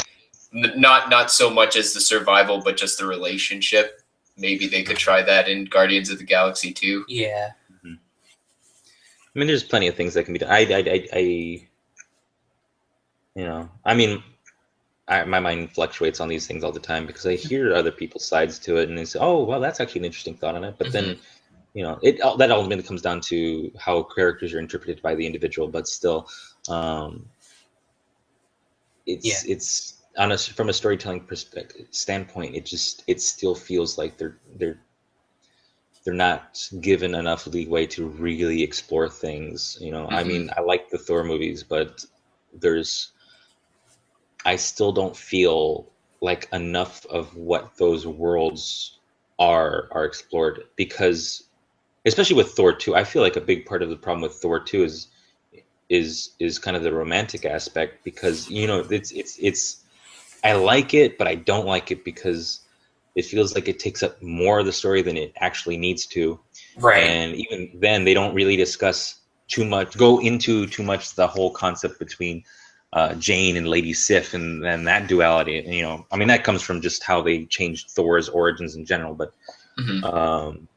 Not so much as the survival, but just the relationship. Maybe they could try that in Guardians of the Galaxy too. Yeah. I mean, there's plenty of things that can be done. My mind fluctuates on these things all the time because I hear other people's sides to it, and they say, "Oh, well, that's actually an interesting thought on it." But then, that ultimately comes down to how characters are interpreted by the individual. But still, it's from a storytelling standpoint, it still feels like they're not given enough leeway to really explore things. I mean, I like the Thor movies, but there's I still don't feel like enough of what those worlds are explored, because especially with Thor 2, I feel like a big part of the problem with Thor 2 is kind of the romantic aspect, because it's I like it, but I don't like it because it feels like it takes up more of the story than it actually needs to. Right. And even then, they don't really go into too much the whole concept between Jane and Lady Sif, and that duality. I mean, that comes from just how they changed Thor's origins in general. But Mhm.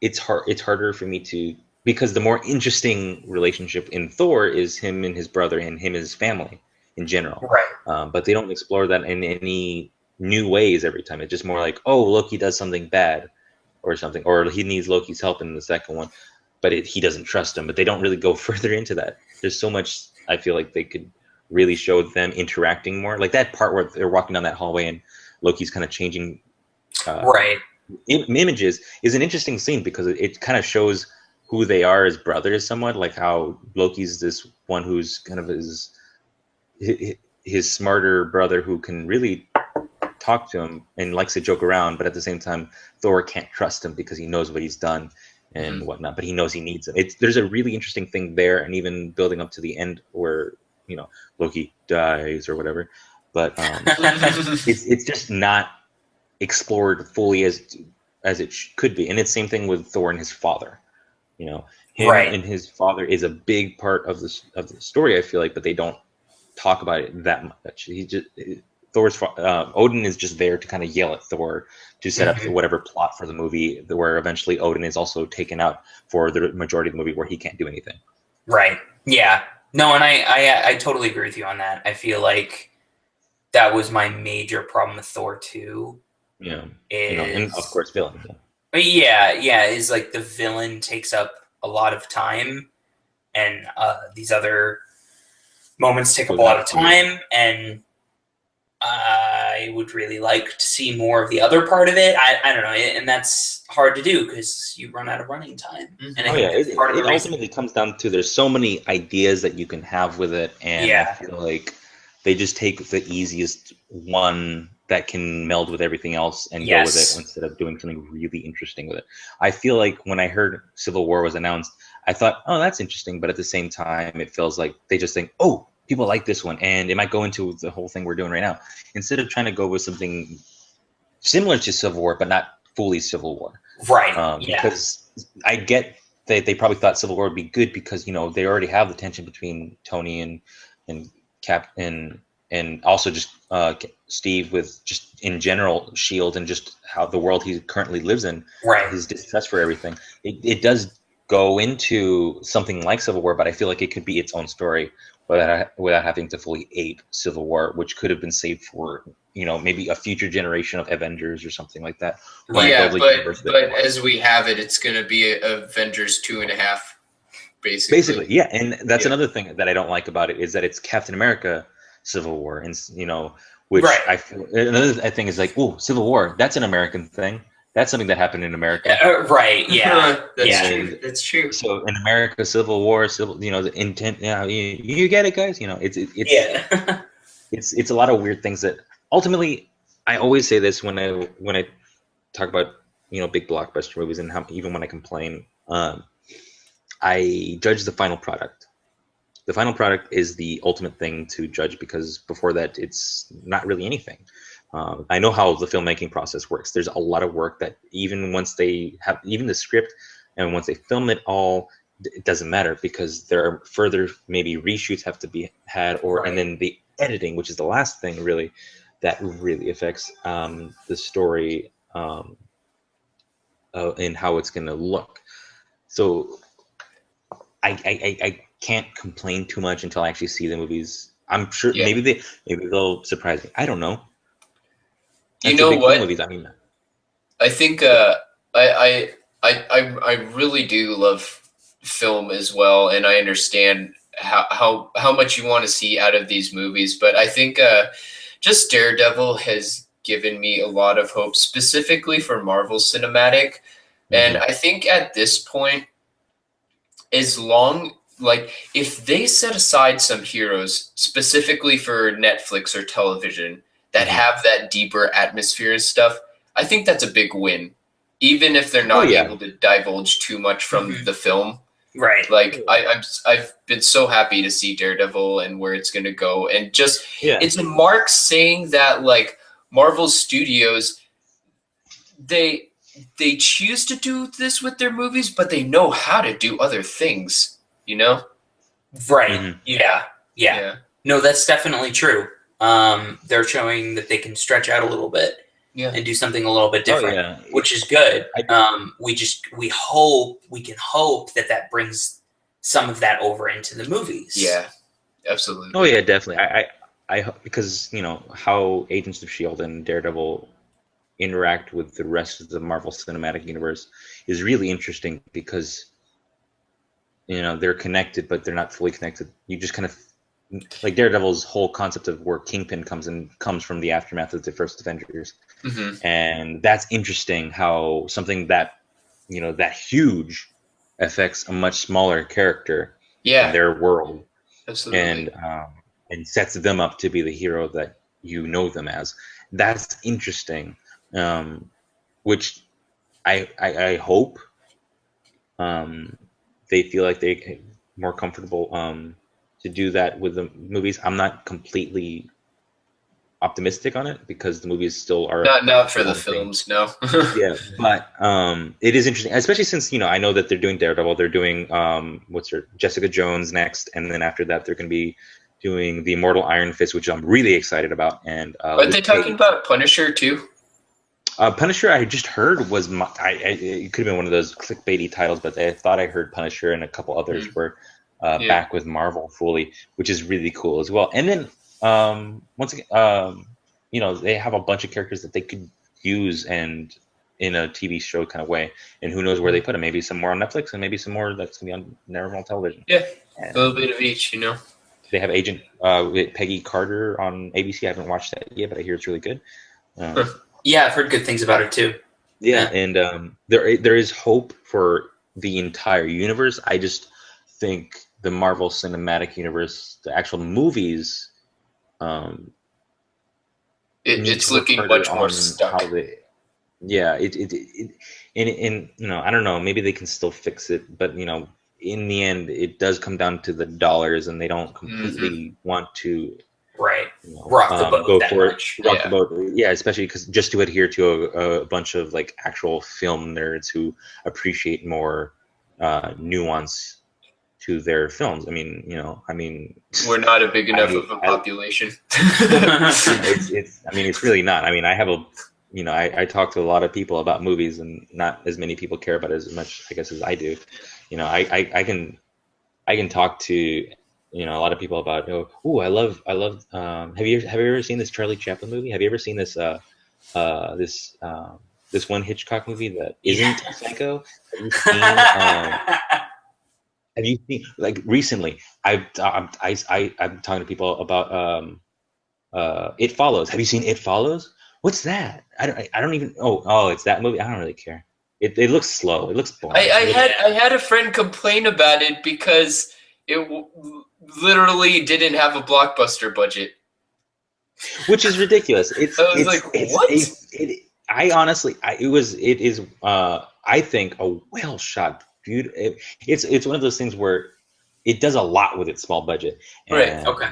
It's hard. It's harder for me to, because the more interesting relationship in Thor is him and his brother and him and his family in general. Right. But they don't explore that in any new ways every time. It's just more like, oh, Loki does something bad or something, or he needs Loki's help in the second one, but he doesn't trust him. But they don't really go further into that. There's so much I feel like they could really show them interacting more. Like that part where they're walking down that hallway and Loki's kind of changing Right. images is an interesting scene, because it kind of shows who they are as brothers somewhat, like how Loki's this one who's kind of his smarter brother who can really talk to him and likes to joke around, but at the same time Thor can't trust him because he knows what he's done and whatnot, but he knows he needs him. There's a really interesting thing there, and even building up to the end where Loki dies or whatever, but it's just not explored fully as it could be. And it's same thing with Thor and his father. Him Right. and his father is a big part of the story, I feel like, but they don't talk about it that much. Odin is just there to kind of yell at Thor to set up whatever plot for the movie, where eventually Odin is also taken out for the majority of the movie where he can't do anything. Right. Yeah. No, and I totally agree with you on that. I feel like that was my major problem with Thor 2. Yeah. And of course villain. Yeah, is like the villain takes up a lot of time, and these other moments take up a lot of time, and I would really like to see more of the other part of it. I don't know, and that's hard to do because you run out of running time. And it ultimately comes down to, there's so many ideas that you can have with it, and I feel like they just take the easiest one that can meld with everything else and go with it, instead of doing something really interesting with it. I feel like when I heard Civil War was announced, I thought, oh, that's interesting, but at the same time, it feels like they just think, oh, people like this one, and it might go into the whole thing we're doing right now, instead of trying to go with something similar to Civil War, but not fully Civil War. Right. Because I get that they probably thought Civil War would be good because, they already have the tension between Tony and Cap and also just Steve, with just in general S.H.I.E.L.D. and just how the world he currently lives in, his distrust for everything. It does go into something like Civil War, but I feel like it could be its own story without having to fully ape Civil War, which could have been saved for maybe a future generation of Avengers or something like that. Yeah, but as we have it, it's going to be Avengers 2.5, basically. Yeah, and that's another thing that I don't like about it, is that it's Captain America Civil War, and which I feel another thing is like, oh, Civil War, that's an American thing. That's something that happened in America. Right. Yeah. That's true. That's true. So in America, Civil War, the intent. Yeah, you get it, guys. It's a lot of weird things that ultimately, I always say this when I talk about big blockbuster movies, and even when I complain, I judge the final product. The final product is the ultimate thing to judge, because before that, it's not really anything. I know how the filmmaking process works. There's a lot of work that even once they have the script, and once they film it all, it doesn't matter, because there are further maybe reshoots have to be had, and then the editing, which is the last thing really that really affects the story and how it's going to look. So I can't complain too much until I actually see the movies. I'm sure maybe they'll surprise me. I don't know. You know what? Movies, I mean, I think I really do love film as well, and I understand how much you want to see out of these movies. But I think just Daredevil has given me a lot of hope, specifically for Marvel Cinematic. And I think at this point, as long like if they set aside some heroes specifically for Netflix or television that have that deeper atmosphere and stuff, I think that's a big win. Even if they're not able to divulge too much from the film. Right. Like I've been so happy to see Daredevil and where it's going to go, and just it's a mark saying that like Marvel Studios, they choose to do this with their movies, but they know how to do other things, you know? Right. Yeah. No, that's definitely true. They're showing that they can stretch out a little bit and do something a little bit different, which is good. We can hope that brings some of that over into the movies. Yeah, absolutely. Oh yeah, definitely. I because how Agents of S.H.I.E.L.D. and Daredevil interact with the rest of the Marvel Cinematic Universe is really interesting because they're connected, but they're not fully connected. You just kind of like Daredevil's whole concept of where Kingpin comes from the aftermath of the first Avengers, and that's interesting. How something that that huge affects a much smaller character in their world, absolutely, and sets them up to be the hero that them as. That's interesting, which I hope they feel like they're more comfortable to do that with the movies. I'm not completely optimistic on it because the movies still are not for the films, no. Yeah, but it is interesting, especially since I know that they're doing Daredevil, they're doing Jessica Jones next, and then after that they're going to be doing the Immortal Iron Fist, which I'm really excited about. And are they talking about Punisher too? Punisher, I just heard was it could have been one of those clickbaity titles, but I thought I heard Punisher and a couple others were back with Marvel fully, which is really cool as well. And then once again, they have a bunch of characters that they could use and in a TV show kind of way, and who knows where they put them? Maybe some more on Netflix, and maybe some more that's gonna be on normal television. Yeah, a little bit of each, They have Agent Peggy Carter on ABC. I haven't watched that yet, but I hear it's really good. Yeah, I've heard good things about it too. Yeah, and there is hope for the entire universe. I just think the Marvel Cinematic Universe, the actual movies, it's looking much more stuck. And I don't know, maybe they can still fix it, but in the end, it does come down to the dollars, and they don't completely want to. Right. Rock the boat. Go for it. Rock the boat. Yeah, especially because just to adhere to a bunch of like actual film nerds who appreciate more nuance to their films. I mean, we're not a big enough of a population. It's really not. I mean, I have I talk to a lot of people about movies, and not as many people care about it as much, I guess, as I do. I can talk to a lot of people about I love have you ever seen this Charlie Chaplin movie? Have you ever seen this this one Hitchcock movie that isn't Psycho? Have you seen like recently? I'm talking to people about It Follows. Have you seen It Follows? What's that? I don't even. Oh, it's that movie. I don't really care. It looks slow. It looks boring. I had a friend complain about it because it literally didn't have a blockbuster budget, which is ridiculous. It is I think a well shot, beautiful. It's one of those things where it does a lot with its small budget, and, right? Okay.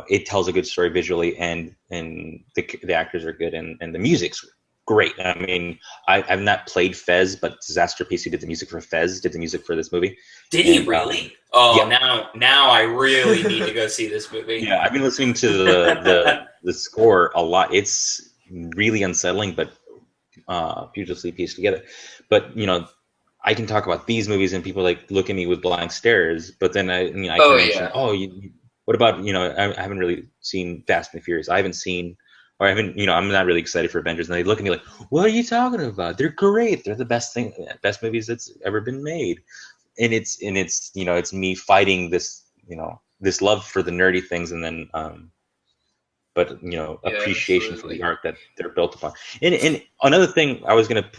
It tells a good story visually, and the actors are good, and the music's great. I mean, I've not played Fez, but Disaster Piece, who did the music for Fez, did the music for this movie. Did he really? Now I really need to go see this movie. Yeah, I've been listening to the score a lot. It's really unsettling, but beautifully pieced together. But I can talk about these movies, and people like look at me with blank stares. But then I can mention, what about I haven't really seen Fast and Furious. I haven't seen. Or I haven't, I'm not really excited for Avengers, and they look at me like, "What are you talking about? They're great. They're the best movies that's ever been made." And it's it's me fighting this this love for the nerdy things, and then but appreciation for the art that they're built upon. And another thing I was gonna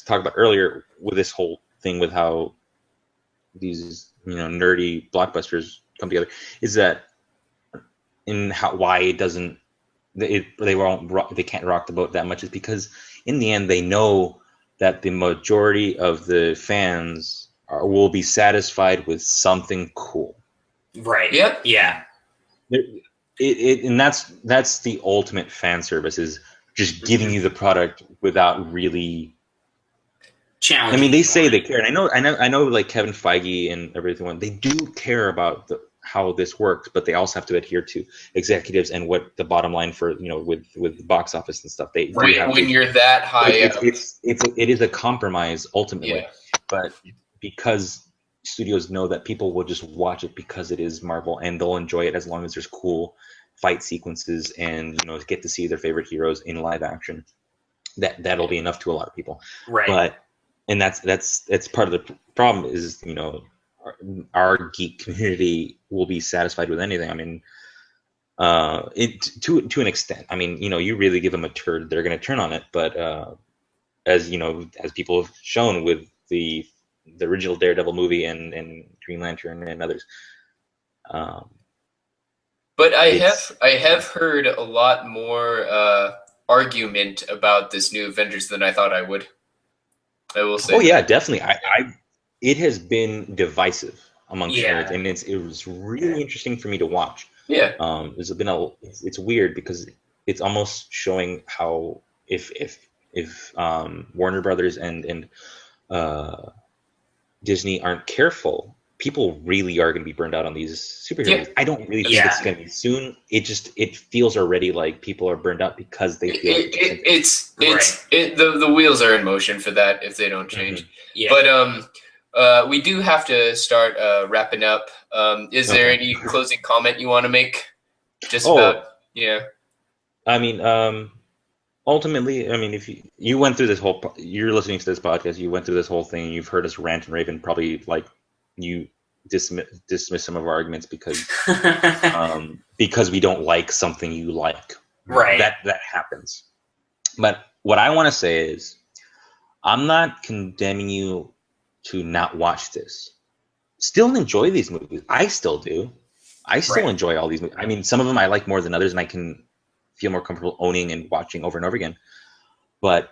talk about earlier with this whole thing with how nerdy blockbusters come together, is that why it doesn't they can't rock the boat that much is because in the end they know that the majority of the fans will be satisfied with something cool. Right. Yep. Yeah. And that's the ultimate fan service, is just giving you the product without really challenging. I mean, they say they care, and I know, like Kevin Feige and everything. They do care about how this works, but they also have to adhere to executives and what the bottom line for with the box office and stuff. They when you're that high up, it is a compromise ultimately, Yeah. but because studios know that people will just watch it because it is Marvel, and they'll enjoy it as long as there's cool fight sequences and get to see their favorite heroes in live action. That'll be enough to a lot of people, right? And that's part of the problem is our geek community will be satisfied with anything. I mean, to an extent. I mean, you really give them a turd, they're going to turn on it. But as people have shown with the original Daredevil movie and Green Lantern and others. But I have heard a lot more argument about this new Avengers than I thought I would. I will say. Oh yeah, definitely. It has been divisive amongst nerds, and it was really interesting for me to watch. Yeah. It's weird because it's almost showing how if Warner Brothers and Disney aren't careful, people really are going to be burned out on these superheroes. Yeah. I don't really think it's going to be soon. It feels already like people are burned out because they feel the wheels are in motion for that if they don't change. Mm-hmm. Yeah. But we do have to start wrapping up. Is there any closing comment you want to make? I mean, ultimately, I mean, if you went through this you're listening to this podcast, you went through this whole thing, you've heard us rant and rave, and probably like you dismiss some of our arguments because we don't like something you like. Right. That happens. But what I want to say is, I'm not condemning you to not watch this. Still enjoy these movies. I still do. I still enjoy all these movies. I mean, some of them I like more than others, and I can feel more comfortable owning and watching over and over again. But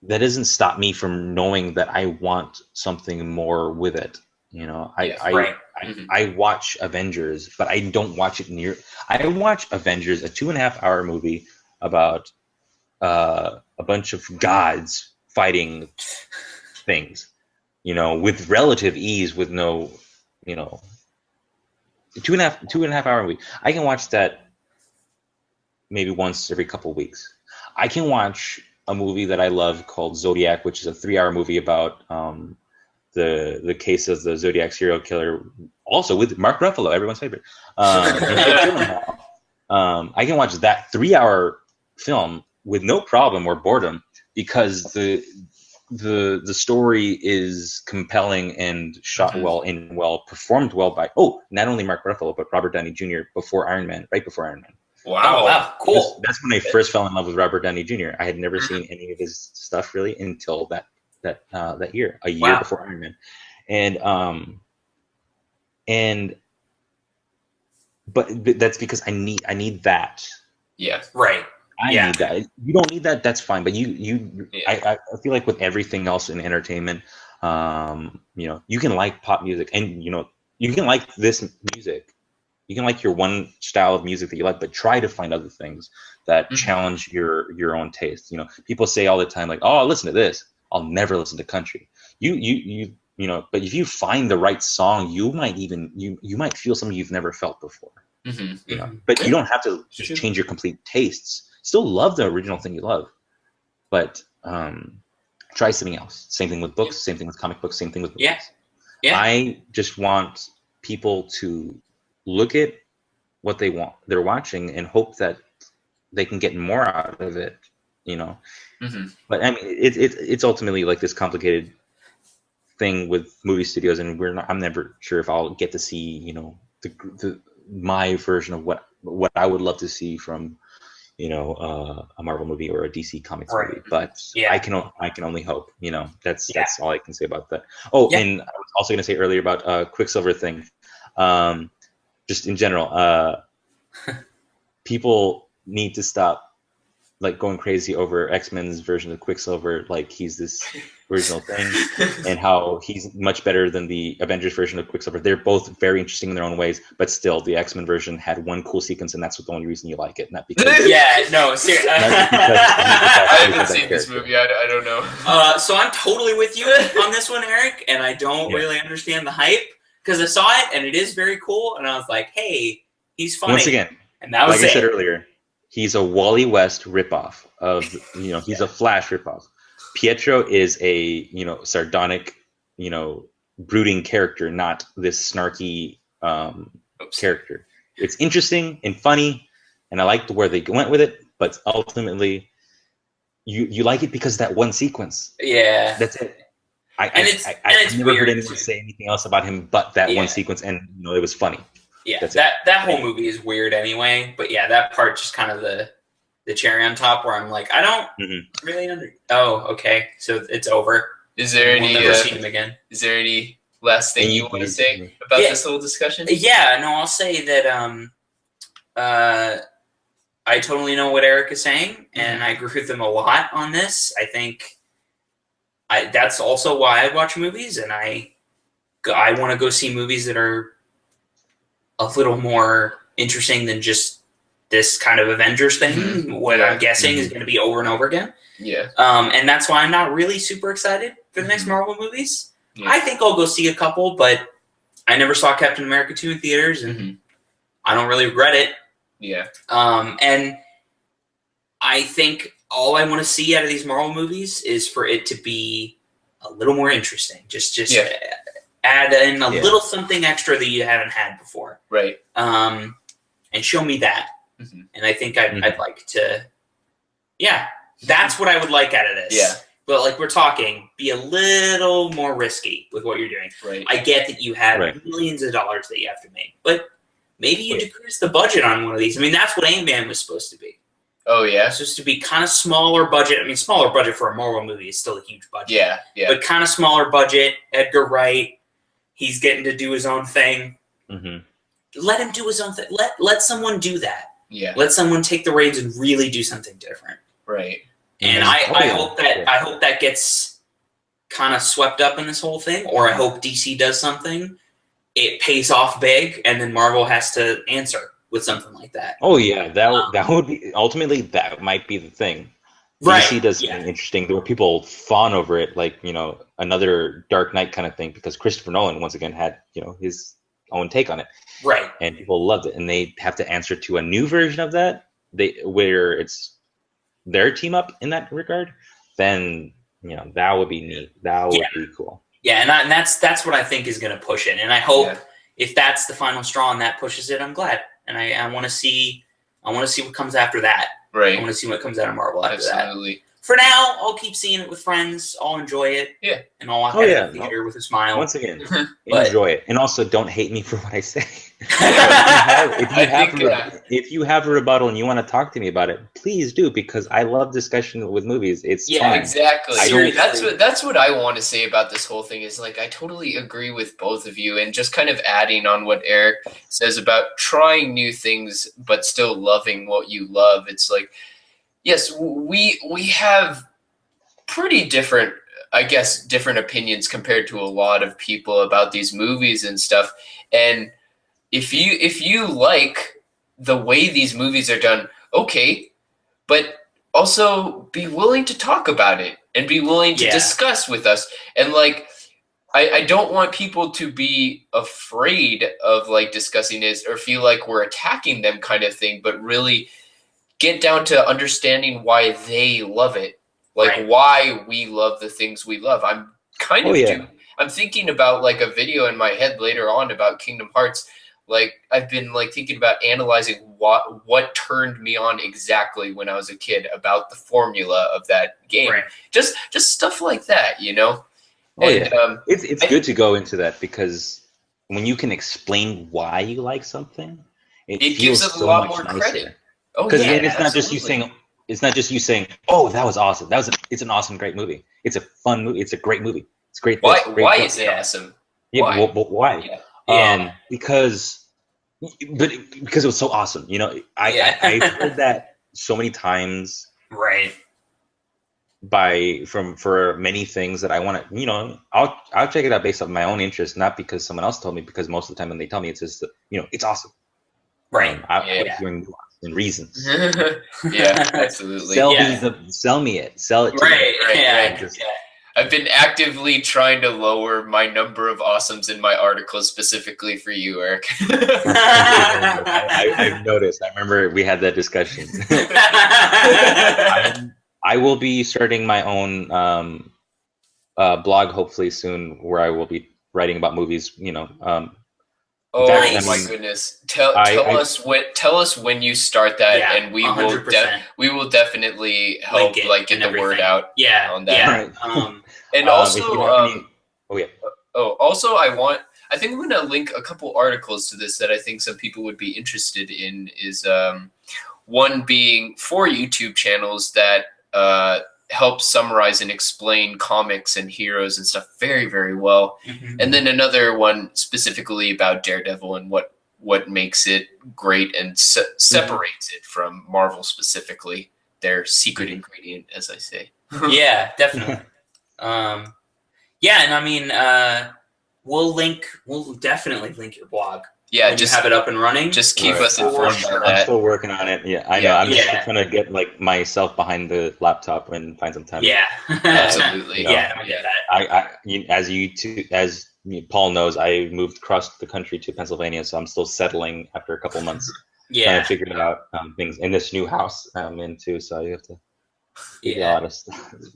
that doesn't stop me from knowing that I want something more with it. I watch Avengers, but I don't watch it I watch Avengers, a 2.5-hour movie about a bunch of gods fighting things, with relative ease, with no, 2.5 hour movie. I can watch that maybe once every couple of weeks. I can watch a movie that I love called Zodiac, which is a 3-hour movie about the case of the Zodiac serial killer, also with Mark Ruffalo, everyone's favorite. I can watch that 3-hour film with no problem or boredom because the story is compelling and shot well and performed well by not only Mark Ruffalo but Robert Downey Jr. right before Iron Man. Wow, cool. That's when I first fell in love with Robert Downey Jr. I had never seen any of his stuff really until that year, a year before Iron Man, but that's because I need that. Yeah, right. I need that. You don't need that. That's fine. But I feel like with everything else in entertainment, you can like pop music, and you can like this music. You can like your one style of music that you like, but try to find other things that challenge your own taste. People say all the time, like, "Oh, I'll listen to this. I'll never listen to country." But if you find the right song, you might feel something you've never felt before. But you don't have to just change your complete tastes. Still love the original thing you love, but try something else. Same thing with books. Same thing with comic books. Same thing with movies. Yeah. I just want people to look at what they're watching and hope that they can get more out of it. But I mean, it's ultimately like this complicated thing with movie studios, and I'm never sure if I'll get to see my version of what I would love to see from a Marvel movie or a DC Comics Right. movie. But Yeah. I can only hope. That's all I can say about that. Oh, Yeah. and I was also going to say earlier about Quicksilver thing. Just in general, people need to stop like going crazy over X-Men's version of Quicksilver, like he's this original thing, and how he's much better than the Avengers version of Quicksilver. They're both very interesting in their own ways, but still, the X-Men version had one cool sequence, and that's the only reason you like it, not because. Yeah, no, seriously. I haven't seen this movie. I don't know. So I'm totally with you on this one, Eric, and I don't really understand the hype because I saw it and it is very cool, and I was like, hey, he's funny. Once again, and that was like I said earlier. He's a Wally West ripoff of, he's a Flash ripoff. Pietro is a, sardonic, brooding character, not this snarky character. It's interesting and funny, and I liked where they went with it, but ultimately, you like it because of that one sequence. Yeah. That's it. I've never heard anyone say anything else about him but that one sequence, and it was funny. Yeah, that whole movie is weird anyway. But yeah, that part just kind of the cherry on top where I'm like, I don't really Oh, okay, so it's over. Is there We'll never see him again. Is there any last thing you want to say about this whole discussion? Yeah, no, I'll say that I totally know what Eric is saying, and I agree with him a lot on this. I think that's also why I watch movies, and I want to go see movies that are a little more interesting than just this kind of Avengers thing, what I'm guessing is going to be over and over again. Yeah. And that's why I'm not really super excited for the next Marvel movies. Yeah. I think I'll go see a couple, but I never saw Captain America 2 in theaters, and I don't really regret it. Yeah. And I think all I want to see out of these Marvel movies is for it to be a little more interesting. Just add in a little something extra that you haven't had before. Right. And show me that. And I think I'd like to, that's what I would like out of this. Yeah. But like we're talking, be a little more risky with what you're doing. Right. I get that you have millions of dollars that you have to make, but maybe you decrease the budget on one of these. I mean, that's what Ant-Man was supposed to be. Oh, yeah? It's supposed to be kind of smaller budget. I mean, smaller budget for a Marvel movie is still a huge budget. Yeah, yeah. But kind of smaller budget. Edgar Wright, he's getting to do his own thing. Let him do his own thing. Let someone do that. Yeah. Let someone take the reins and really do something different. Right. And I hope that gets kind of swept up in this whole thing, or I hope DC does something, it pays off big, and then Marvel has to answer with something like that. Oh yeah, that would be ultimately that might be the thing. Right. DC does something interesting where people fawn over it, like another Dark Knight kind of thing, because Christopher Nolan once again had his own take on it. Right. And people loved it, and they have to answer to a new version of that. Where it's their team up in that regard, then that would be neat. That would be cool. Yeah, and that's what I think is going to push it. And I hope if that's the final straw and that pushes it, I'm glad. And I want to see what comes after that. Right. I want to see what comes out of Marvel after that. Absolutely. For now, I'll keep seeing it with friends. I'll enjoy it. Yeah. And I'll walk out of the theater with a smile. Once again, enjoy it. And also, don't hate me for what I say. If you have a rebuttal and you want to talk to me about it, please do, because I love discussion with movies. It's fun. Exactly. That's what I want to say about this whole thing is, like, I totally agree with both of you, and just kind of adding on what Eric says about trying new things but still loving what you love. It's like, yes, we have pretty different, I guess, different opinions compared to a lot of people about these movies and stuff. And if you like the way these movies are done, okay, but also be willing to talk about it and be willing to discuss with us. And like, I don't want people to be afraid of like discussing this or feel like we're attacking them kind of thing, but really get down to understanding why they love it, like why we love the things we love. I'm kind of I'm thinking about like a video in my head later on about Kingdom Hearts. Like I've been like thinking about analyzing what turned me on exactly when I was a kid about the formula of that game. Right. Just stuff like that, It's good to go into that, because when you can explain why you like something, it feels gives it so a lot much more nicer. credit. Oh Because yeah, it's not just you saying. It's not just you saying, "Oh, that was awesome. It's an awesome, great movie. It's a fun movie. It's a great movie. It's great." Why? Great Why that." is it awesome? Yeah, Why? why? Yeah. Yeah. Because it was so awesome. You know, I've heard that so many times Right. for many things that I want to. You know, I'll check it out based on my own interest, not because someone else told me. Because most of the time when they tell me, it's just it's awesome. Right. I like hearing nuance and reasons. Yeah, absolutely. Sell me it. Sell it to me. Right. I've been actively trying to lower my number of awesomes in my articles specifically for you, Eric. I've noticed. I remember we had that discussion. I will be starting my own blog hopefully soon, where I will be writing about movies. Oh Nice. my goodness! Tell us when you start that, and we 100%. We will definitely help get the word out. Yeah, on that. Yeah. And also, I think I'm going to link a couple articles to this that I think some people would be interested in. Is one being 4 YouTube channels that help summarize and explain comics and heroes and stuff very, very well. Mm-hmm. And then another one specifically about Daredevil and what makes it great and separates it from Marvel specifically, their secret ingredient, as I say. Yeah, definitely. And I mean, we'll definitely link your blog. Yeah, just have it up and running. Just keep us informed about that. I'm still working on it. Yeah, I know. I'm just trying to get myself behind the laptop and find some time. Yeah, absolutely. I get that. As Paul knows, I moved across the country to Pennsylvania, so I'm still settling after a couple months. Trying to figure out things in this new house I'm into. So you have to figure out how to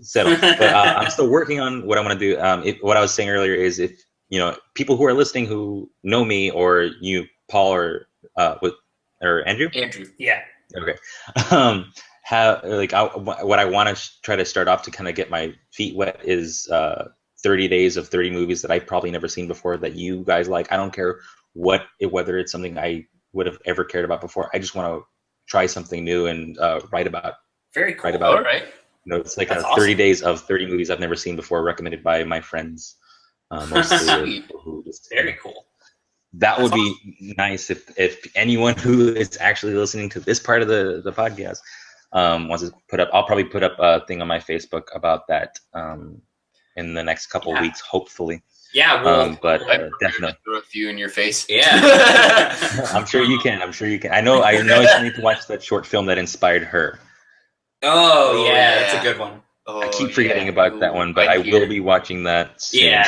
settle. But I'm still working on what I want to do. What I was saying earlier is if people who are listening who know me, or you, Paul, or Andrew. Yeah. Okay. What I want to try to start off to kind of get my feet wet is 30 days of 30 movies that I've probably never seen before that you guys like. I don't care whether it's something I would have ever cared about before. I just want to try something new and write about. Very cool. Write about All right. It's like 30 days of 30 movies I've never seen before, recommended by my friends. Mostly who just, very cool. That would be nice if anyone who is actually listening to this part of the podcast wants to put up. I'll probably put up a thing on my Facebook about that in the next couple of weeks, hopefully. Yeah, well, but definitely throw a few in your face. Yeah, I'm sure you can. I know. I still need to watch that short film that inspired her. Oh yeah, that's a good one. I keep forgetting about that one, but I will be watching that soon.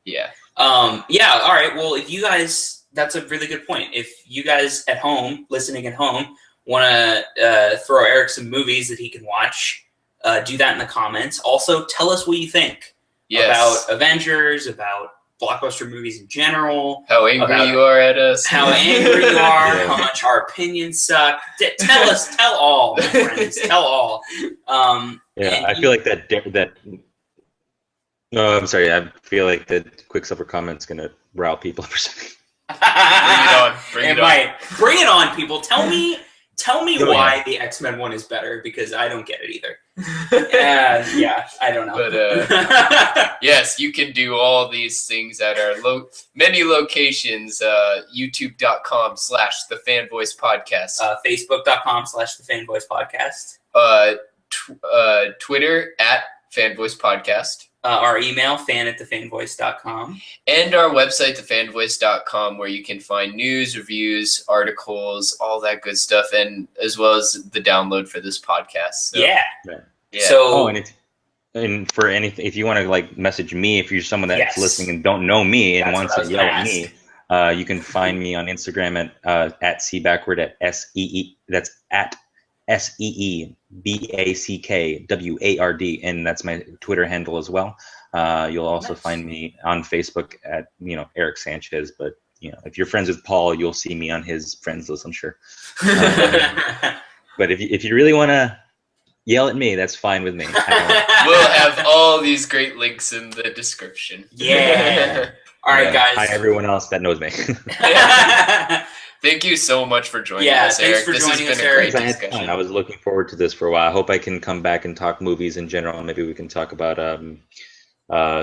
Yeah. All right. Well, if you guys, that's a really good point. If you guys at home, listening at home, want to throw Eric some movies that he can watch, do that in the comments. Also, tell us what you think about Avengers, about blockbuster movies in general. How angry you are at us. How angry you are. How much our opinions suck. Tell us. Tell all, my friends. Tell all. I feel like that. No, I'm sorry. I feel like the Quicksilver comment's gonna rile people up or something. Bring it on. Bring it on, people. Tell me why the X-Men one is better, because I don't get it either. I don't know. But yes, you can do all these things at our many locations. YouTube.com/The Fan Voice Podcast. Facebook.com/The Fan Voice Podcast. Twitter @Fan Voice Podcast. Our email, fan@thefanvoice.com. And our website, thefanvoice.com, where you can find news, reviews, articles, all that good stuff, and as well as the download for this podcast. So, yeah. So, and for anything, if you want to message me, if you're someone that's listening and don't know me and wants to yell at me, you can find me on Instagram at @SeeBackward at SEE. That's at SEEBACKWARD, and that's my Twitter handle as well. You'll also find me on Facebook at Eric Sanchez, but if you're friends with Paul, you'll see me on his friends list, I'm sure. But if you really want to yell at me, that's fine with me. We'll have all these great links in the description. Yeah. All right, guys. Hi, everyone else that knows me. Thank you so much for joining Yeah, us, thanks Eric. for This joining has us, been a great I had discussion. fun. I was looking forward to this for a while. I hope I can come back and talk movies in general. Maybe we can talk about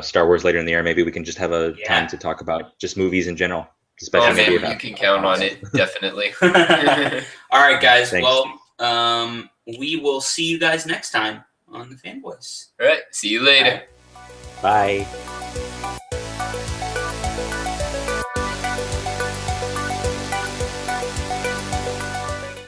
Star Wars later in the year. Maybe we can just have a time to talk about just movies in general. Especially Oh, man, maybe you about can count on it, definitely. All right, guys. Thanks. Well, we will see you guys next time on the Fanboys. All right, see you later. Bye.